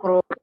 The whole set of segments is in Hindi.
क्रोध।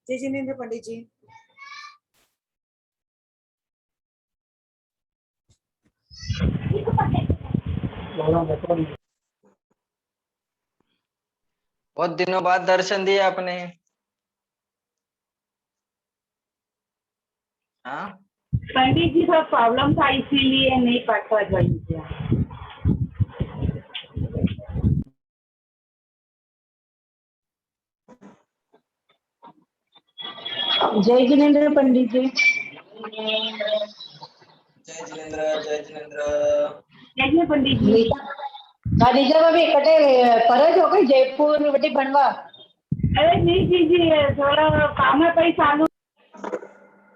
जय जिनेन्द्र पंडित जी। बहुत दिनों बाद दर्शन दिए आपने। हाँ पंडित जी थोड़ा प्रॉब्लम था इसीलिए नहीं पाठवा ज्वाइन किया। जय जिनेन्द्र पंडित जी। जय जिनेन्द्र जय जिनेन्द्र। जय जिनेन्द्र पंडित जी। कालीजा भाभी कटे परज हो गई जयपुर बटी बनवा। अरे नहीं कीजिए, थोड़ा काम है कहीं चालू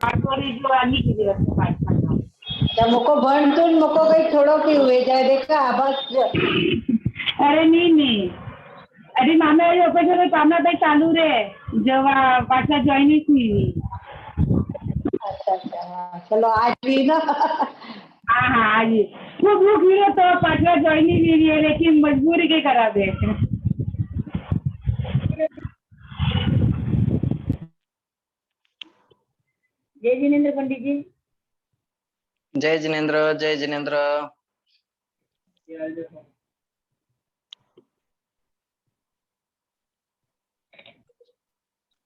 थोड़ी जो आनी कीजिए पाठ करना। तो मुको बन तो मुको कहीं थोड़ो की हुए जाए देखा आवाज। अरे नहीं अरे मामे जो काम है चालू रे जब पाठवा ज्वाइन थी। अच्छा अच्छा हाँ, चलो आज भी ना। हाँ आज खूब भूख ही तो पाठवा ज्वाइन नहीं रही है, लेकिन मजबूरी के करा दे। जय जिनेन्द्र पंडित जी। जय जिनेन्द्र जय जिनेन्द्र।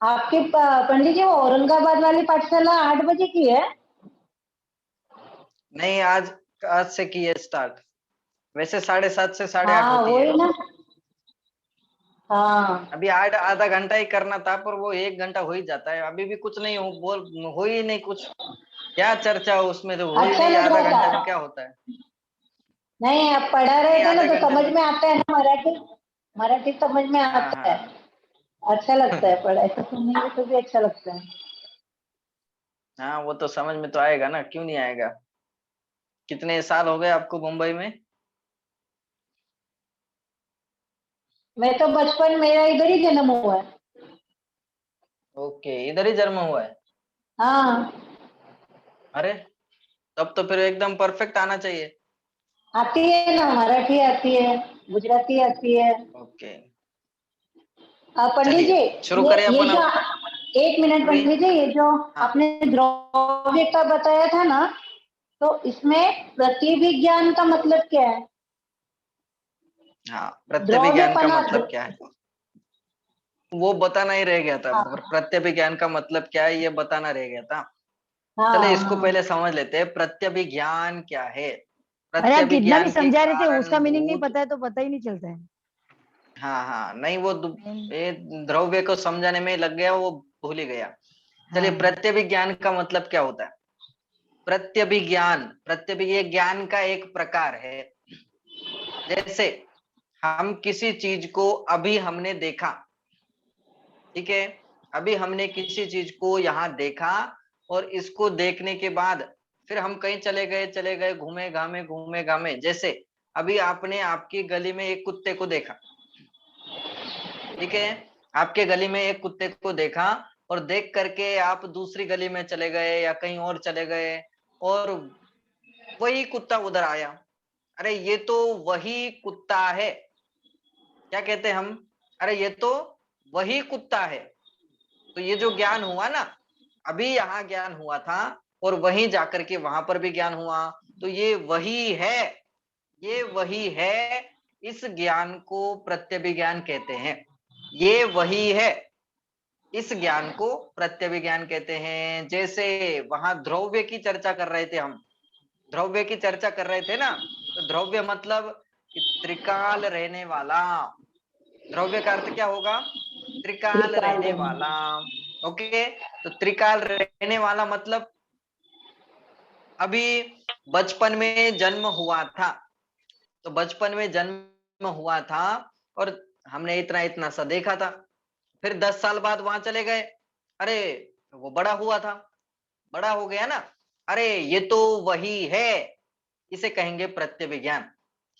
आपके पंडित जी वो औरंगाबाद वाली पाठशाला 8 बजे की है। नहीं आज आज से की है स्टार्ट। वैसे 7:30 से 8:30 हाँ होती है। वही ना। हाँ अभी 8 आधा घंटा ही करना था पर वो 1 घंटा हो ही जाता है। अभी भी कुछ नहीं हो ही नहीं कुछ। क्या चर्चा हो उसमें, तो हो ही अच्छा नहीं। लग आधा रहा घंटे में था। क्या होता है। नहीं आप पढ़ा रहे नहीं थे ना आधा तो घंटे समझ में। में आता है ना मराठी। मराठी समझ में हाँ आता है। हाँ। अच्छा लगता है पढ़ाई तो सुनने में तो भी अच्छा लगता है। हाँ वो तो समझ में तो आएगा ना, क्यों नहीं आएगा। कितने साल हो गए आपको मुंबई में। मैं तो बचपन मेरा इधर ही जन्म हुआ है। ओके इधर ही जन्म हुआ है। हाँ अरे तब तो फिर एकदम परफेक्ट आना चाहिए। आती है ना मराठी आती है गुजराती आती है। ओके पंडित जी चलिए शुरू करें ये अपन जो अब। 1 मिनट अभी पंडित जी ये जो हाँ आपने द्रव्य का बताया था ना तो इसमें प्रतिविज्ञान का मतलब क्या है। हाँ प्रत्यभिज्ञान का द्रव्यपना मतलब क्या है वो बताना ही रह गया था। हाँ प्रत्यभिज्ञान का मतलब क्या है ये बताना रह गया था। चले हाँ इसको हाँ। पहले समझ लेते हैं प्रत्यभिज्ञान क्या है। अरे आप कितना भी प्रत्यभिज्ञान के समझा रहे थे उसका मीनिंग नहीं कारणभूत। पता है तो पता ही नहीं चलता है। हाँ हाँ नहीं वो ये द्रव्य को समझाने में लग गया, वो भूल ही गया। चलिए हाँ प्रत्यभिज्ञान का मतलब क्या होता है। प्रत्यभिज्ञान प्रत्यभिज्ञान ज्ञान का एक प्रकार है। जैसे हम किसी चीज को अभी हमने देखा, ठीक है। अभी हमने किसी चीज को यहाँ देखा और इसको देखने के बाद फिर हम कहीं चले गए घूमे घामे। जैसे अभी आपने आपकी गली में एक कुत्ते को देखा, ठीक है। आपके गली में एक कुत्ते को देखा और देख करके आप दूसरी गली में चले गए या कहीं और चले गए और वही कुत्ता उधर आया, अरे ये तो वही कुत्ता है, क्या कहते हैं हम, अरे ये तो वही कुत्ता है। तो ये जो ज्ञान हुआ ना, अभी यहाँ ज्ञान हुआ था और वहीं जाकर के वहां पर भी ज्ञान हुआ, तो ये वही है, ये वही है, इस ज्ञान को प्रत्यभिज्ञान कहते हैं। ये वही है, इस ज्ञान को प्रत्यभिज्ञान कहते हैं। जैसे वहां द्रव्य की चर्चा कर रहे थे हम, द्रव्य की चर्चा कर रहे थे ना, तो द्रव्य मतलब कि त्रिकाल रहने वाला, द्रव्य का अर्थ क्या होगा, त्रिकाल रहने वाला। ओके, तो त्रिकाल रहने वाला मतलब अभी बचपन में जन्म हुआ था, तो बचपन में जन्म हुआ था और हमने इतना इतना सा देखा था, फिर 10 साल बाद वहां चले गए, अरे वो बड़ा हुआ था, बड़ा हो गया ना, अरे ये तो वही है, इसे कहेंगे प्रत्यभिज्ञान।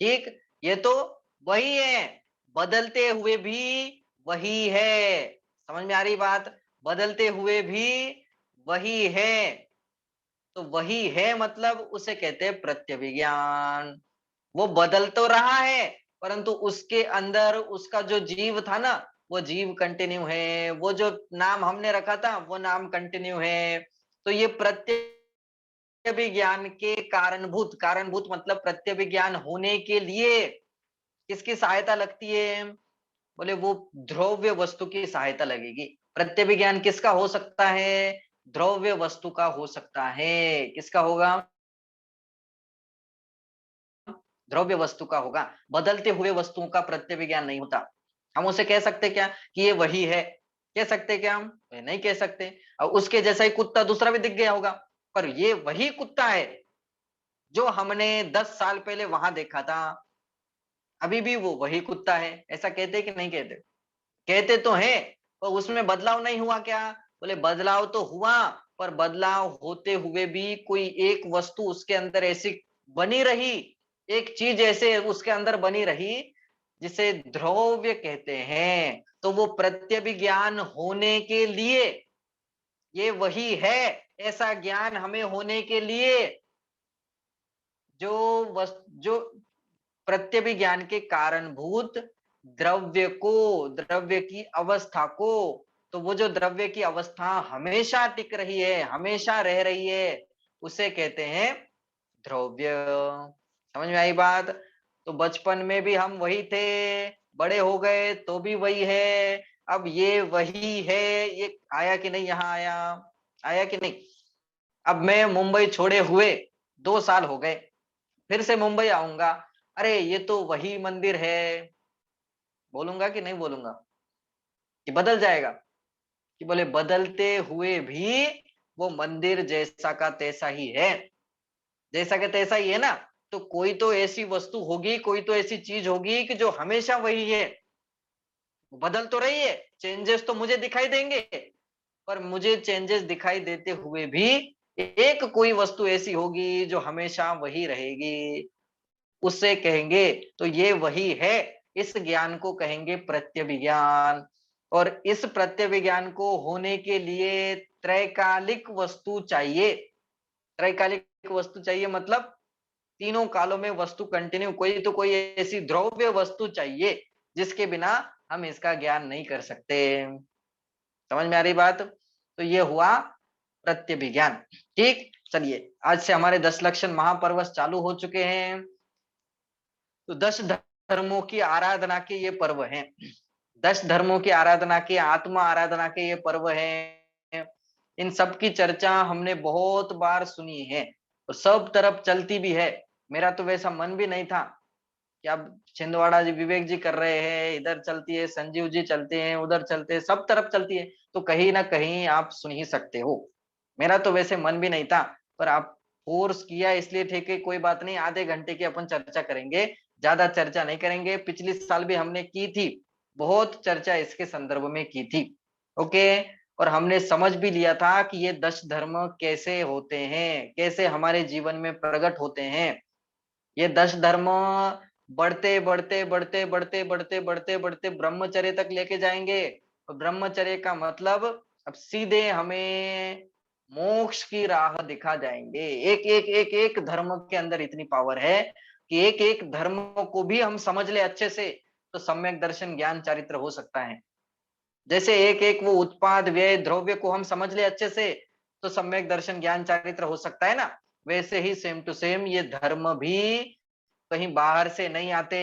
ठीक, ये तो वही है, बदलते हुए भी वही है, समझ में आ रही बात, बदलते हुए भी वही है, तो वही है मतलब उसे कहते हैं प्रत्यभिज्ञान। वो बदल तो रहा है, परंतु उसके अंदर उसका जो जीव था ना, वो जीव कंटिन्यू है, वो जो नाम हमने रखा था वो नाम कंटिन्यू है। तो ये प्रत्यभिज्ञान के कारणभूत, कारणभूत मतलब प्रत्यभिज्ञान होने के लिए किसकी सहायता लगती है, बोले वो द्रव्य वस्तु की सहायता लगेगी। प्रत्यभिज्ञान किसका हो सकता है, द्रव्य वस्तु का हो सकता है, किसका होगा, द्रव्य वस्तु का होगा, बदलते हुए वस्तुओं का प्रत्यभिज्ञान नहीं होता। हम उसे कह सकते क्या कि ये वही है, कह सकते क्या हम, नहीं कह सकते। और उसके जैसा ही कुत्ता दूसरा भी दिख गया होगा, पर ये वही कुत्ता है जो हमने 10 साल पहले वहां देखा था, अभी भी वो वही कुत्ता है, ऐसा कहते कि नहीं कहते, कहते तो है, पर उसमें बदलाव नहीं हुआ क्या, बोले बदलाव तो हुआ, पर बदलाव होते हुए भी कोई एक वस्तु उसके अंदर ऐसी बनी रही, एक चीज ऐसे उसके अंदर बनी रही जिसे द्रव्य कहते हैं। तो वो प्रत्यभिज्ञान होने के लिए, ये वही है ऐसा ज्ञान हमें होने के लिए, जो प्रत्यभिज्ञान के कारणभूत द्रव्य को, द्रव्य की अवस्था को, तो वो जो द्रव्य की अवस्था हमेशा टिक रही है, हमेशा रह रही है, उसे कहते हैं द्रव्य। समझ में आई बात, तो बचपन में भी हम वही थे, बड़े हो गए तो भी वही है, अब ये वही है, ये आया कि नहीं, यहाँ आया, आया कि नहीं। अब मैं मुंबई छोड़े हुए 2 साल हो गए, फिर से मुंबई आऊंगा, अरे ये तो वही मंदिर है, बोलूंगा कि नहीं बोलूंगा, कि बदल जाएगा, कि बोले बदलते हुए भी वो मंदिर जैसा का तैसा ही है, जैसा का तैसा ही है ना। तो कोई तो ऐसी वस्तु होगी, कोई तो ऐसी चीज होगी कि जो हमेशा वही है, बदल तो रही है, चेंजेस तो मुझे दिखाई देंगे, पर मुझे चेंजेस दिखाई देते हुए भी एक कोई वस्तु ऐसी होगी जो हमेशा वही रहेगी, उससे कहेंगे, तो ये वही है, इस ज्ञान को कहेंगे प्रत्यभिज्ञान। और इस प्रत्यभिज्ञान को होने के लिए त्रैकालिक वस्तु चाहिए, त्रैकालिक वस्तु चाहिए मतलब तीनों कालों में वस्तु कंटिन्यू, कोई तो कोई ऐसी द्रव्य वस्तु चाहिए जिसके बिना हम इसका ज्ञान नहीं कर सकते। समझ में आ रही बात, तो ये हुआ प्रत्यभिज्ञान। ठीक, चलिए आज से हमारे 10 लक्षण महापर्वस चालू हो चुके हैं। तो 10 धर्मों की आराधना के ये पर्व हैं, 10 धर्मों की आराधना के, आत्मा आराधना के ये पर्व हैं। इन सब की चर्चा हमने बहुत बार सुनी है और सब तरफ चलती भी है। मेरा तो वैसा मन भी नहीं था कि अब छिंदवाड़ा जी, विवेक जी कर रहे हैं, इधर चलती है, संजीव जी चलते हैं, उधर चलते हैं, सब तरफ चलती है, तो कहीं ना कहीं आप सुन ही सकते हो। मेरा तो वैसे मन भी नहीं था, पर आप फोर्स किया इसलिए ठीक है, कोई बात नहीं, आधे घंटे की अपन चर्चा करेंगे, ज्यादा चर्चा नहीं करेंगे। पिछले साल भी हमने की थी, बहुत चर्चा इसके संदर्भ में की थी। ओके, और हमने समझ भी लिया था कि ये 10 धर्म कैसे होते हैं, कैसे हमारे जीवन में प्रकट होते हैं। ये 10 धर्म बढ़ते बढ़ते बढ़ते बढ़ते बढ़ते बढ़ते बढ़ते ब्रह्मचर्य तक लेके जाएंगे। और ब्रह्मचर्य का मतलब अब सीधे हमें मोक्ष की राह दिखा जाएंगे। एक एक एक एक धर्म के अंदर इतनी पावर है कि एक एक धर्म को भी हम समझ ले अच्छे से तो सम्यक दर्शन ज्ञान चारित्र हो सकता है। जैसे एक एक वो उत्पाद व्यय द्रव्य को हम समझ ले अच्छे से तो सम्यक दर्शन ज्ञान चारित्र हो सकता है ना। वैसे ही सेम टू सेम ये धर्म भी कहीं बाहर से नहीं आते।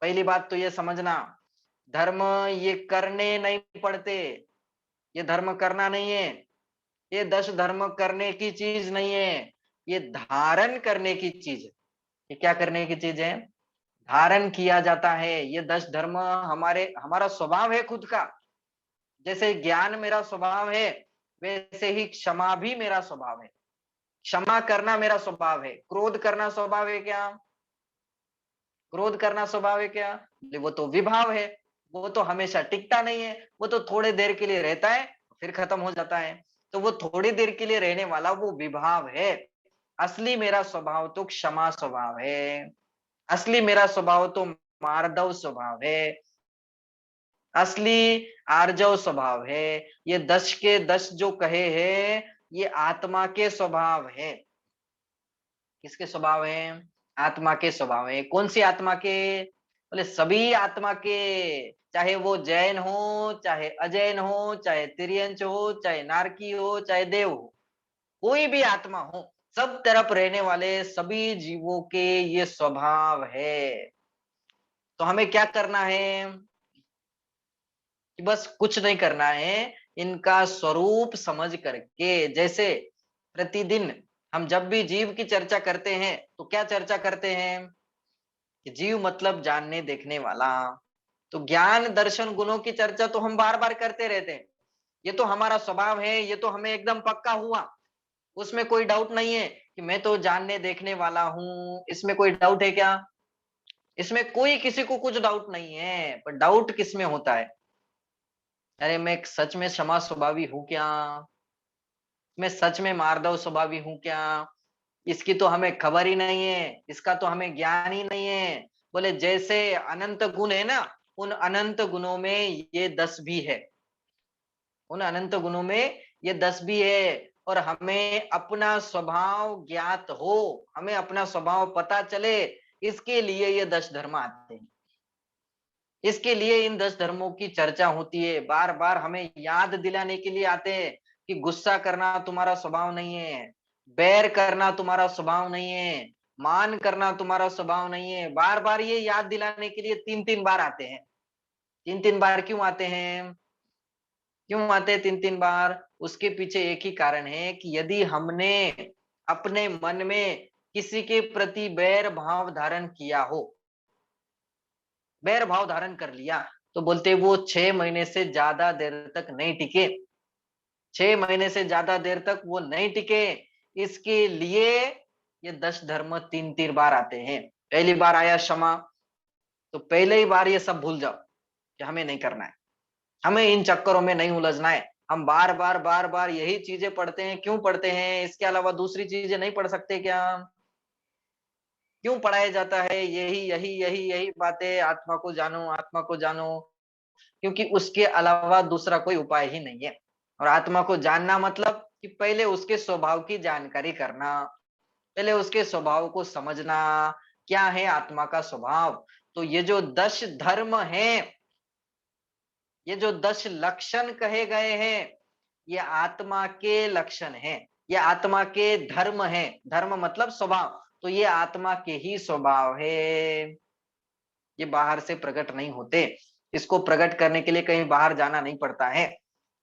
पहली बात तो ये समझना, धर्म ये करने नहीं पड़ते, ये धर्म करना नहीं है, ये 10 धर्म करने की चीज नहीं है, ये धारण करने की चीज है। ये क्या करने की चीज है? धारण किया जाता है। ये 10 धर्म हमारा स्वभाव है खुद का। जैसे ज्ञान मेरा स्वभाव है वैसे ही क्षमा भी मेरा स्वभाव है। क्षमा करना मेरा स्वभाव है। क्रोध करना स्वभाव है क्या? क्रोध करना स्वभाव है क्या? वो तो विभाव है, वो तो हमेशा टिकता नहीं है, वो तो थोड़े देर के लिए रहता है फिर खत्म हो जाता है। तो वो थोड़ी देर के लिए रहने वाला वो विभाव है। असली मेरा स्वभाव तो क्षमा स्वभाव है। असली मेरा स्वभाव तो मार्दव स्वभाव है। असली आर्जव स्वभाव है। ये 10 के 10 जो कहे हैं ये आत्मा के स्वभाव है। किसके स्वभाव है? आत्मा के स्वभाव है। कौन सी आत्मा के? बोले सभी आत्मा के। चाहे वो जैन हो, चाहे अजैन हो, चाहे तिर्यंच हो, चाहे नारकी हो, चाहे देव हो, कोई भी आत्मा हो, सब तरफ रहने वाले सभी जीवों के ये स्वभाव है। तो हमें क्या करना है कि बस कुछ नहीं करना है, इनका स्वरूप समझ करके। जैसे प्रतिदिन हम जब भी जीव की चर्चा करते हैं तो क्या चर्चा करते हैं कि जीव मतलब जानने देखने वाला। तो ज्ञान दर्शन गुणों की चर्चा तो हम बार बार करते रहते हैं। ये तो हमारा स्वभाव है, ये तो हमें एकदम पक्का हुआ, उसमें कोई डाउट नहीं है कि मैं तो जानने देखने वाला हूं। इसमें कोई डाउट है क्या? इसमें कोई किसी को कुछ डाउट नहीं है। पर डाउट किस में होता है? अरे मैं सच में क्षमा स्वभावी हूँ क्या? मैं सच में मार्दव स्वभावी हूँ क्या? इसकी तो हमें खबर ही नहीं है, इसका तो हमें ज्ञान ही नहीं है। बोले जैसे अनंत गुण है ना, उन अनंत गुणों में ये 10 भी है। उन अनंत गुणों में ये 10 भी है। और हमें अपना स्वभाव ज्ञात हो, हमें अपना स्वभाव पता चले, इसके लिए ये 10 धर्म आते हैं। इसके लिए इन 10 धर्मों की चर्चा होती है। बार बार हमें याद दिलाने के लिए आते हैं कि गुस्सा करना तुम्हारा स्वभाव नहीं है, बैर करना तुम्हारा स्वभाव नहीं है, मान करना तुम्हारा स्वभाव नहीं है। बार बार ये याद दिलाने के लिए 3-3 बार आते हैं। 3-3 बार क्यों आते हैं? क्यों आते हैं 3-3 बार? उसके पीछे एक ही कारण है कि यदि हमने अपने मन में किसी के प्रति बैर भाव धारण किया हो, बैर भाव धारण कर लिया, तो बोलते वो 6 महीने से ज्यादा देर तक नहीं टिके। 6 महीने से ज्यादा देर तक वो नहीं टिके। इसके लिए ये 10 धर्म 3-3 बार आते हैं। पहली बार आया क्षमा, तो पहले ही बार ये सब भूल जाओ कि हमें नहीं करना है, हमें इन चक्करों में नहीं उलझना है। हम बार बार यही चीजें पढ़ते हैं। क्यों पढ़ते हैं? इसके अलावा दूसरी चीजें नहीं पढ़ सकते क्या? क्यों पढ़ाया जाता है यही यही यही यही बातें? आत्मा को जानो, आत्मा को जानो, क्योंकि उसके अलावा दूसरा कोई उपाय ही नहीं है। और आत्मा को जानना मतलब कि पहले उसके स्वभाव की जानकारी करना, पहले उसके स्वभाव को समझना। क्या है आत्मा का स्वभाव? तो ये जो 10 धर्म हैं, ये जो 10 लक्षण कहे गए हैं, ये आत्मा के लक्षण हैं, ये आत्मा के धर्म हैं। धर्म मतलब स्वभाव, तो ये आत्मा के ही स्वभाव है। ये बाहर से प्रकट नहीं होते। इसको प्रकट करने के लिए कहीं बाहर जाना नहीं पड़ता है।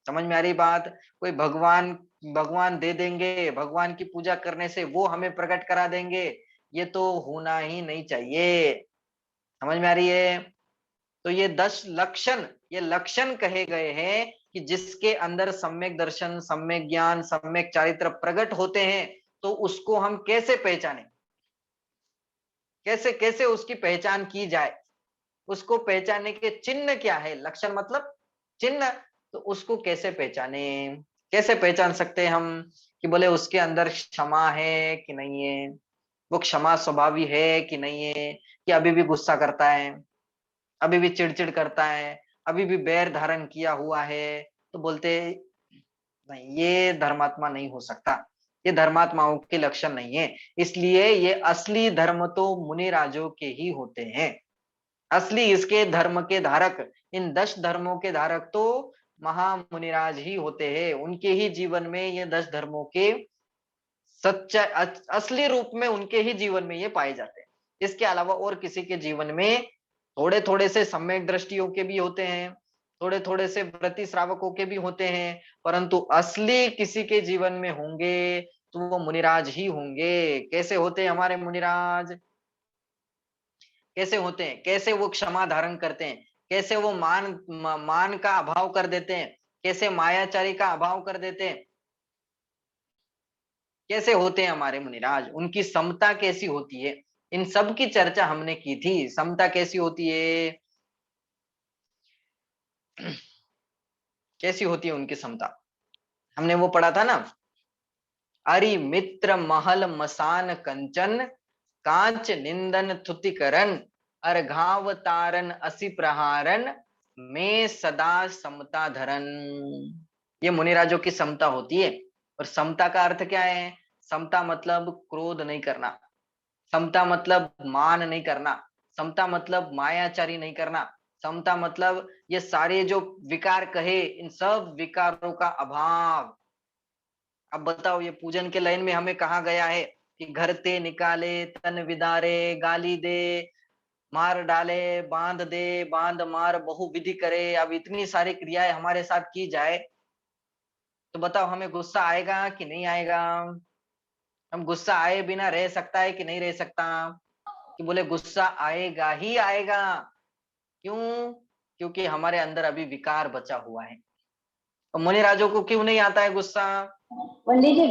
समझ में आ रही बात? कोई भगवान भगवान दे देंगे, भगवान की पूजा करने से वो हमें प्रकट करा देंगे, ये तो होना ही नहीं चाहिए। समझ में आ रही है? तो ये 10 लक्षण, ये लक्षण कहे गए हैं कि जिसके अंदर सम्यक दर्शन, सम्यक ज्ञान, सम्यक चारित्र प्रकट होते हैं, तो उसको हम कैसे पहचाने, कैसे कैसे उसकी पहचान की जाए, उसको पहचानने के चिन्ह क्या है? लक्षण मतलब चिन्ह। तो उसको कैसे पहचाने? कैसे पहचान सकते हैं हम कि बोले उसके अंदर क्षमा है कि नहीं है, वो क्षमा स्वभावी है कि नहीं है, कि अभी भी गुस्सा करता है, अभी भी चिड़चिड़ करता है, अभी भी बैर धारण किया हुआ है? तो बोलते नहीं, ये धर्मात्मा नहीं हो सकता, ये धर्मात्माओं के लक्षण नहीं है। इसलिए ये असली धर्म तो मुनि राजों के ही होते हैं। असली इसके धर्म के धारक, इन 10 धर्मों के धारक तो महामुनिराज ही होते हैं। उनके ही जीवन में ये 10 धर्मों के सच्चा असली रूप में उनके ही जीवन में ये पाए जाते हैं। इसके अलावा और किसी के जीवन में थोड़े थोड़े से सम्यक दृष्टियों के भी होते हैं, थोड़े थोड़े से व्रति श्रावकों के भी होते हैं, परंतु असली किसी के जीवन में होंगे तो वो मुनिराज ही होंगे। कैसे होते हैं हमारे मुनिराज? कैसे होते हैं? कैसे वो क्षमा धारण करते हैं? कैसे वो मान का अभाव कर देते हैं? कैसे मायाचारी का अभाव कर देते हैं? कैसे होते हैं हमारे मुनिराज? उनकी समता कैसी होती है? इन सब की चर्चा हमने की थी। समता कैसी होती है? कैसी होती है उनकी समता? हमने वो पढ़ा था ना, अरि मित्र महल मसान कंचन, कांच निंदन थुतिकरण, अर्घावतारन असि प्रहारन, में सदा समता धरन। ये मुनिराजों की समता होती है। और समता का अर्थ क्या है? समता मतलब क्रोध नहीं करना, समता मतलब मान नहीं करना, समता मतलब मायाचारी नहीं करना, समता मतलब ये सारे जो विकार कहे इन सब विकारों का अभाव। अब बताओ, ये पूजन के लाइन में हमें कहा गया है कि घर ते निकाले, तन विदारे, गाली दे, मार डाले, बांध दे, बांध मार, बहु विधि करे। अब इतनी सारी क्रियाएं हमारे साथ की जाए तो बताओ हमें गुस्सा आएगा कि नहीं आएगा? हम गुस्सा आए बिना रह सकता है कि नहीं रह सकता? कि बोले गुस्सा आएगा ही आएगा। क्यों? क्योंकि हमारे अंदर अभी विकार बचा हुआ है। तो मुनि राजों को क्यों नहीं आता है गुस्सा? पंडित जी,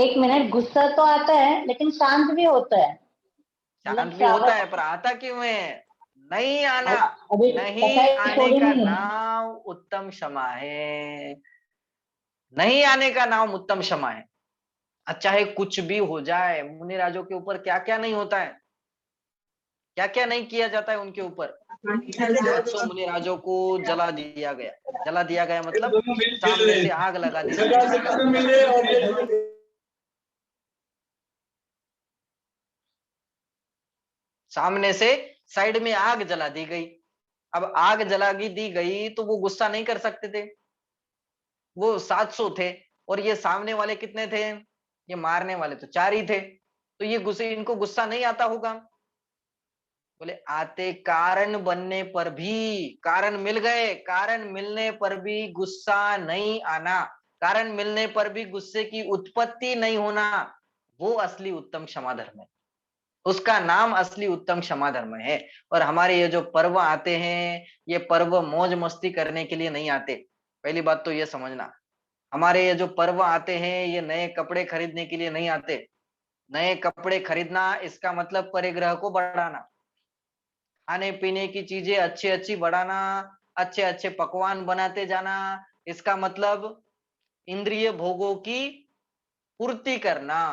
एक मिनट, गुस्सा तो आता है लेकिन शांत भी होता है। शांत भी होता है, पर आता क्यों है? नहीं आना, अभी नहीं कसाई आने छोड़ी का नहीं है। नाम उत्तम क्षमा है। नहीं आने का नाम उत्तम क्षमा है। चाहे कुछ भी हो जाए, मुनि राजों के ऊपर क्या क्या नहीं होता है, क्या क्या नहीं किया जाता है उनके ऊपर। 700 मुनि राजों को जला दिया गया। जला दिया गया मतलब सामने से आग लगा दी गई। सामने से साइड में आग जला दी गई। अब आग जला दी गई तो वो गुस्सा नहीं कर सकते थे। वो 700 थे और ये सामने वाले कितने थे? ये मारने वाले तो 4 ही थे। तो ये गुस्से, इनको गुस्सा नहीं आता होगा? बोले आते, कारण बनने पर भी, कारण मिल गए, कारण मिलने पर भी गुस्सा नहीं आना, कारण मिलने पर भी गुस्से की उत्पत्ति नहीं होना, वो असली उत्तम क्षमा धर्म है। उसका नाम असली उत्तम क्षमा धर्म है। और हमारे ये जो पर्व आते हैं, ये पर्व मौज मस्ती करने के लिए नहीं आते। पहली बात तो ये समझना, हमारे ये जो पर्व आते हैं ये नए कपड़े खरीदने के लिए नहीं आते। नए कपड़े खरीदना इसका मतलब परिग्रह को बढ़ाना, खाने पीने की चीजें अच्छी अच्छी बढ़ाना, अच्छे अच्छे पकवान बनाते जाना, इसका मतलब इंद्रिय भोगों की पूर्ति करना।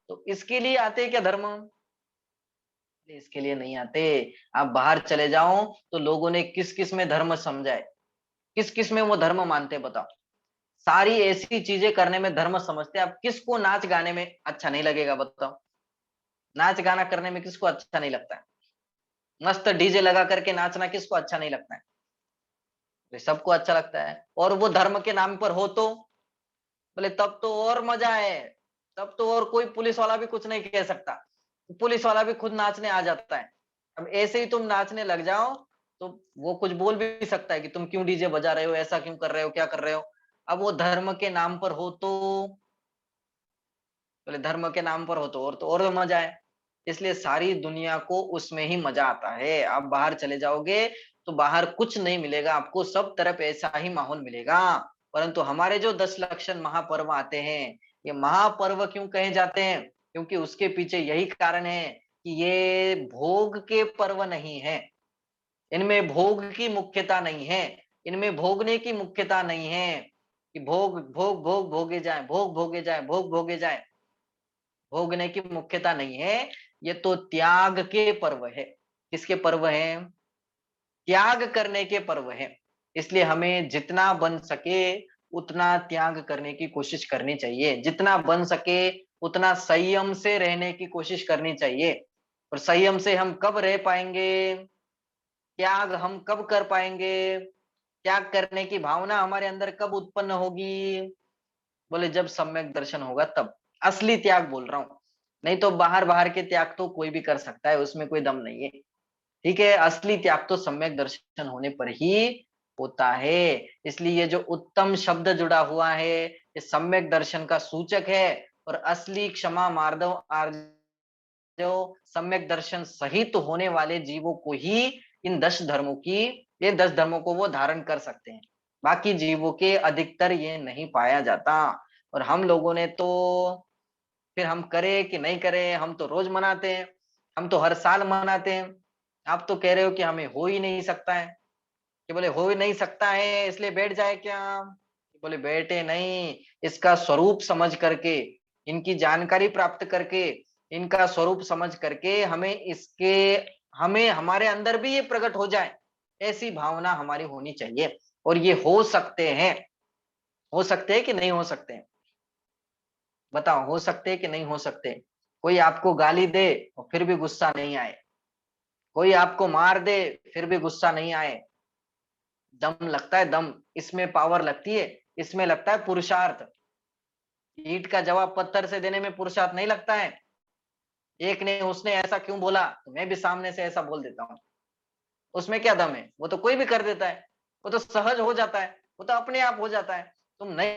तो इसके लिए आते क्या धर्म? इसके लिए नहीं आते। आप बाहर चले जाओ तो लोगों ने किस किस में धर्म समझा है, किस किस में वो धर्म मानते, बताओ। सारी ऐसी चीजें करने में धर्म समझते हैं। आप किसको नाच गाने में अच्छा नहीं लगेगा, बताओ? नाच गाना करने में किसको अच्छा नहीं लगता है? मस्त डीजे लगा करके नाचना किसको अच्छा नहीं लगता है? तो सबको अच्छा लगता है। और वो धर्म के नाम पर हो तो बोले तब तो और मजा है, तब तो और कोई पुलिस वाला भी कुछ नहीं कह सकता, पुलिस वाला भी खुद नाचने आ जाता है। अब ऐसे ही तुम नाचने लग जाओ तो वो कुछ बोल भी सकता है कि तुम क्यों डीजे बजा रहे हो, ऐसा क्यों कर रहे हो, क्या कर रहे हो। अब वो धर्म के नाम पर हो तो बोले धर्म के नाम पर हो तो और मजा है। इसलिए सारी दुनिया को उसमें ही मजा आता है। आप बाहर चले जाओगे तो बाहर कुछ नहीं मिलेगा आपको, सब तरफ ऐसा ही माहौल मिलेगा। परंतु हमारे जो 10 लक्षण महापर्व आते हैं, ये महापर्व क्यों कहे जाते हैं? क्योंकि उसके पीछे यही कारण है कि ये भोग के पर्व नहीं है। इनमें भोग की मुख्यता नहीं है, इनमें भोगने की मुख्यता नहीं है कि भोग भोग भोग भोगे जाए, भोग भोगे जाए, भोग भोगे जाए। भोगने की मुख्यता नहीं है। ये तो त्याग के पर्व है। किसके पर्व है? त्याग करने के पर्व है। इसलिए हमें जितना बन सके उतना त्याग करने की कोशिश करनी चाहिए, जितना बन सके उतना संयम से रहने की कोशिश करनी चाहिए। और संयम से हम कब रह पाएंगे, त्याग हम कब कर पाएंगे, त्याग करने की भावना हमारे अंदर कब उत्पन्न होगी? बोले जब सम्यक दर्शन होगा तब। असली त्याग बोल रहा हूं, नहीं तो बाहर बाहर के त्याग तो कोई भी कर सकता है, उसमें कोई दम नहीं है। ठीक है, असली त्याग तो सम्यक दर्शन होने पर ही होता है। इसलिए ये जो उत्तम शब्द जुड़ा हुआ है ये सम्यक दर्शन का सूचक है। और असली क्षमा मार्दव जो सम्यक दर्शन सहित होने वाले जीवों को ही इन 10 धर्मों की, ये 10 धर्मों को वो धारण कर सकते हैं। बाकी जीवों के अधिकतर ये नहीं पाया जाता। और हम लोगों ने तो फिर हम करें कि नहीं करें, हम तो रोज मनाते हैं, हम तो हर साल मनाते हैं। आप तो कह रहे हो कि हमें हो ही नहीं सकता है, कि बोले हो ही नहीं सकता है इसलिए बैठ जाए क्या? बोले बैठे नहीं, इसका स्वरूप समझ करके, इनकी जानकारी प्राप्त करके, इनका स्वरूप समझ करके हमें हमारे अंदर भी ये प्रकट हो जाए, ऐसी भावना हमारी होनी चाहिए। और ये हो सकते हैं, हो सकते हैं कि नहीं हो सकते हैं? बताओ, हो सकते हैं कि नहीं हो सकते? कोई आपको गाली दे और फिर भी गुस्सा नहीं आए, कोई आपको मार दे फिर भी गुस्सा नहीं आए, दम लगता है, दम इसमें पावर लगती है, इसमें लगता है पुरुषार्थ। ईंट का जवाब पत्थर से देने में पुरुषार्थ नहीं लगता है। एक ने उसने ऐसा क्यों बोला तो मैं भी सामने से ऐसा बोल देता हूं, उसमें क्या दम है? वो तो कोई भी कर देता है, वो तो सहज हो जाता है, वो तो अपने आप हो जाता है। तुम नहीं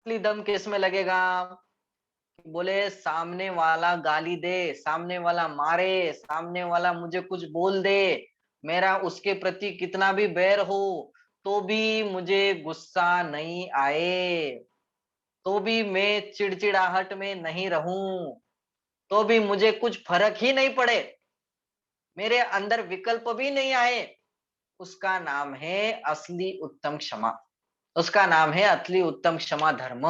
असली दम किस में लगेगा? बोले सामने वाला गाली दे, सामने वाला मारे, सामने वाला मुझे कुछ बोल दे, मेरा उसके प्रति कितना भी बैर हो तो भी मुझे गुस्सा नहीं आए, तो भी मैं चिड़चिड़ाहट में नहीं रहूं, तो भी मुझे कुछ फर्क ही नहीं पड़े, मेरे अंदर विकल्प भी नहीं आए, उसका नाम है असली उत्तम क्षमा। उसका नाम है असली उत्तम क्षमा धर्म।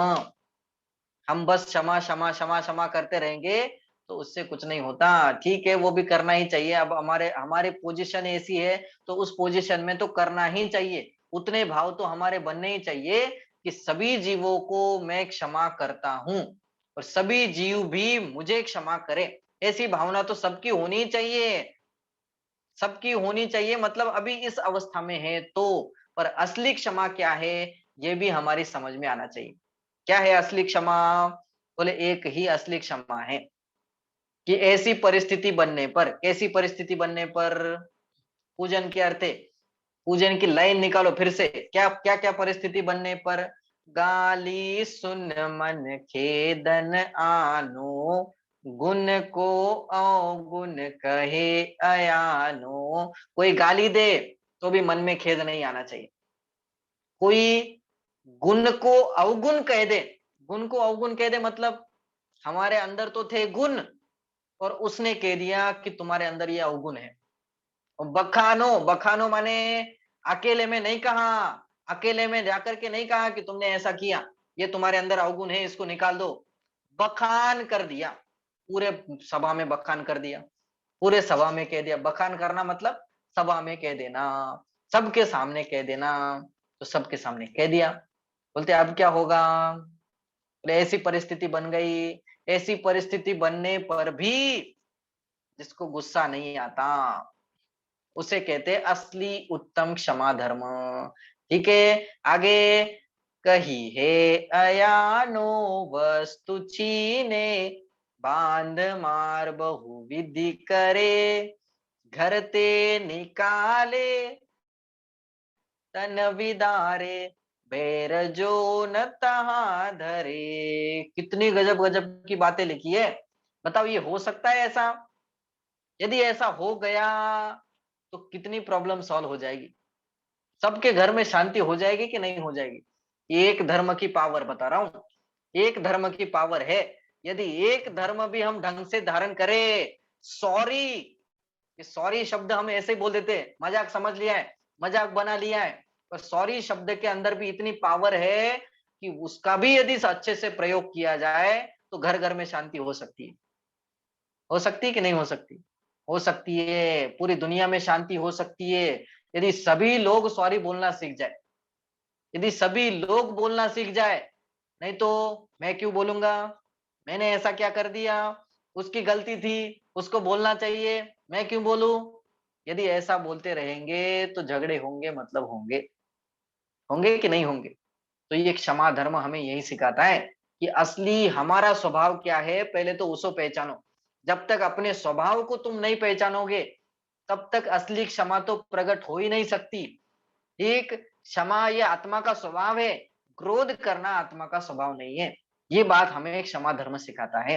हम बस क्षमा क्षमा क्षमा क्षमा करते रहेंगे तो उससे कुछ नहीं होता। ठीक है, वो भी करना ही चाहिए। अब हमारे हमारे पोजीशन ऐसी है तो उस पोजीशन में तो करना ही चाहिए। उतने भाव तो हमारे बनने ही चाहिए कि सभी जीवों को मैं क्षमा करता हूं और सभी जीव भी मुझे क्षमा करे। ऐसी भावना तो सबकी होनी चाहिए, सबकी होनी चाहिए। मतलब अभी इस अवस्था में है तो, पर असली क्षमा क्या है ये भी हमारी समझ में आना चाहिए। क्या है असली क्षमा? बोले एक ही असली क्षमा है कि ऐसी परिस्थिति बनने पर, कैसी परिस्थिति बनने पर? पूजन के अर्थ है, पूजन की लाइन निकालो फिर से, क्या क्या क्या परिस्थिति बनने पर? गाली सुन मन खेदन आनो, गुण को अवगुण कहे अयानो। कोई गाली दे तो भी मन में खेद नहीं आना चाहिए। कोई गुण को अवगुण कह दे, गुण को अवगुण कह दे मतलब हमारे अंदर तो थे गुण और उसने कह दिया कि तुम्हारे अंदर ये अवगुण है। और बखानो, बखानो माने अकेले में नहीं कहा, अकेले में जाकर के नहीं कहा कि तुमने ऐसा किया, ये तुम्हारे अंदर अवगुण है, इसको निकाल दो। बखान कर दिया, पूरे सभा में बखान कर दिया, पूरे सभा में कह दिया। बखान करना मतलब सभा में कह देना, सबके सामने कह देना। तो सबके सामने कह दिया, बोलते अब क्या होगा? बोले ऐसी परिस्थिति बन गई, ऐसी परिस्थिति बनने पर भी जिसको गुस्सा नहीं आता उसे कहते असली उत्तम क्षमा धर्म। ठीक है, आगे कही है अयानो वस्तु छीने, बांध मार बहु विधि करे, घर ते निकाले तन विदारे, बैर जो न तहा धरे। कितनी गजब गजब की बातें लिखी है। बताओ ये हो सकता है ऐसा? यदि ऐसा हो गया तो कितनी प्रॉब्लम सॉल्व हो जाएगी, सबके घर में शांति हो जाएगी कि नहीं हो जाएगी? एक धर्म की पावर बता रहा हूं, एक धर्म की पावर है। यदि एक धर्म भी हम ढंग से धारण करें, सॉरी, सॉरी शब्द हम ऐसे ही बोल देते हैं, मजाक समझ लिया है, मजाक बना लिया है, पर सॉरी शब्द के अंदर भी इतनी पावर है कि उसका भी यदि अच्छे से प्रयोग किया जाए तो घर घर में शांति हो सकती है। हो सकती है कि नहीं हो सकती? हो सकती है। पूरी दुनिया में शांति हो सकती है यदि सभी लोग सॉरी बोलना सीख जाए, यदि सभी लोग बोलना सीख जाए। नहीं तो मैं क्यों बोलूंगा, मैंने ऐसा क्या कर दिया, उसकी गलती थी, उसको बोलना चाहिए, मैं क्यों बोलूं। यदि ऐसा बोलते रहेंगे तो झगड़े होंगे, मतलब होंगे। होंगे कि नहीं होंगे? तो ये क्षमा धर्म हमें यही सिखाता है कि असली हमारा स्वभाव क्या है, पहले तो उसको पहचानो। जब तक अपने स्वभाव को तुम नहीं पहचानोगे तब तक असली क्षमा तो प्रकट हो ही नहीं सकती। एक क्षमा ये आत्मा का स्वभाव है, क्रोध करना आत्मा का स्वभाव नहीं है। ये बात हमें क्षमा धर्म सिखाता है।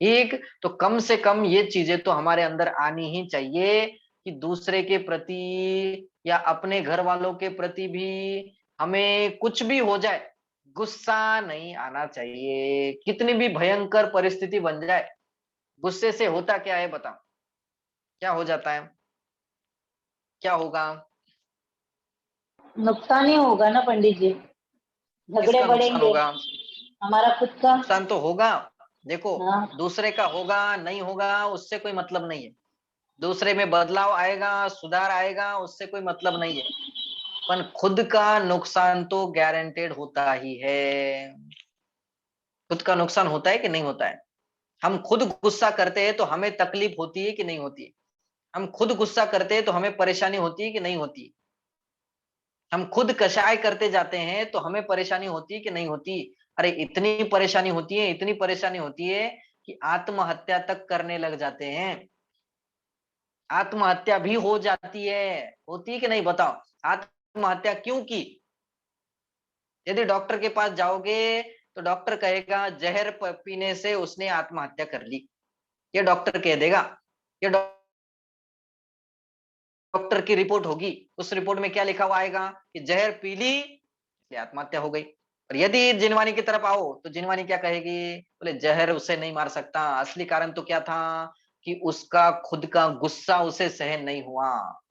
एक तो कम से कम ये चीजें तो हमारे अंदर आनी ही चाहिए कि दूसरे के प्रति या अपने घर वालों के प्रति भी हमें कुछ भी हो जाए, गुस्सा नहीं आना चाहिए। कितनी भी भयंकर परिस्थिति बन जाए, गुस्से से होता क्या है बताओ? क्या हो जाता है? क्या होगा? नुकसान ही होगा ना पंडित जी, झगड़े किसका नुकसान बढ़ेंगे, होगा? हमारा खुद का। नुकसान तो होगा। देखो, हाँ, दूसरे का होगा नहीं होगा उससे कोई मतलब नहीं है। दूसरे में बदलाव आएगा, सुधार आएगा, उससे कोई मतलब नहीं है। पर खुद का नुकसान तो गारंटेड होता ही है। खुद का नुकसान होता है कि नहीं होता है? हम खुद गुस्सा करते हैं तो हमें तकलीफ होती है कि नहीं होती है? हम खुद गुस्सा करते हैं तो हमें परेशानी होती है कि नहीं होती है? हम खुद कषाय करते जाते हैं तो हमें परेशानी होती है कि नहीं होती? अरे इतनी परेशानी होती है, इतनी परेशानी होती है कि आत्महत्या तक करने लग जाते हैं। आत्महत्या भी हो जाती है, होती है कि नहीं बताओ? आत्महत्या क्यों की? यदि डॉक्टर के पास जाओगे तो डॉक्टर कहेगा जहर पीने से उसने आत्महत्या कर ली, ये डॉक्टर कह देगा। ये डॉक्टर की रिपोर्ट होगी, उस रिपोर्ट में क्या लिखा हुआ आएगा कि जहर पी ली इसलिए आत्महत्या हो गई। और यदि जिनवानी की तरफ आओ तो जिनवानी क्या कहेगी, बोले जहर उसे नहीं मार सकता, असली कारण तो क्या था कि उसका खुद का गुस्सा उसे सहन नहीं हुआ,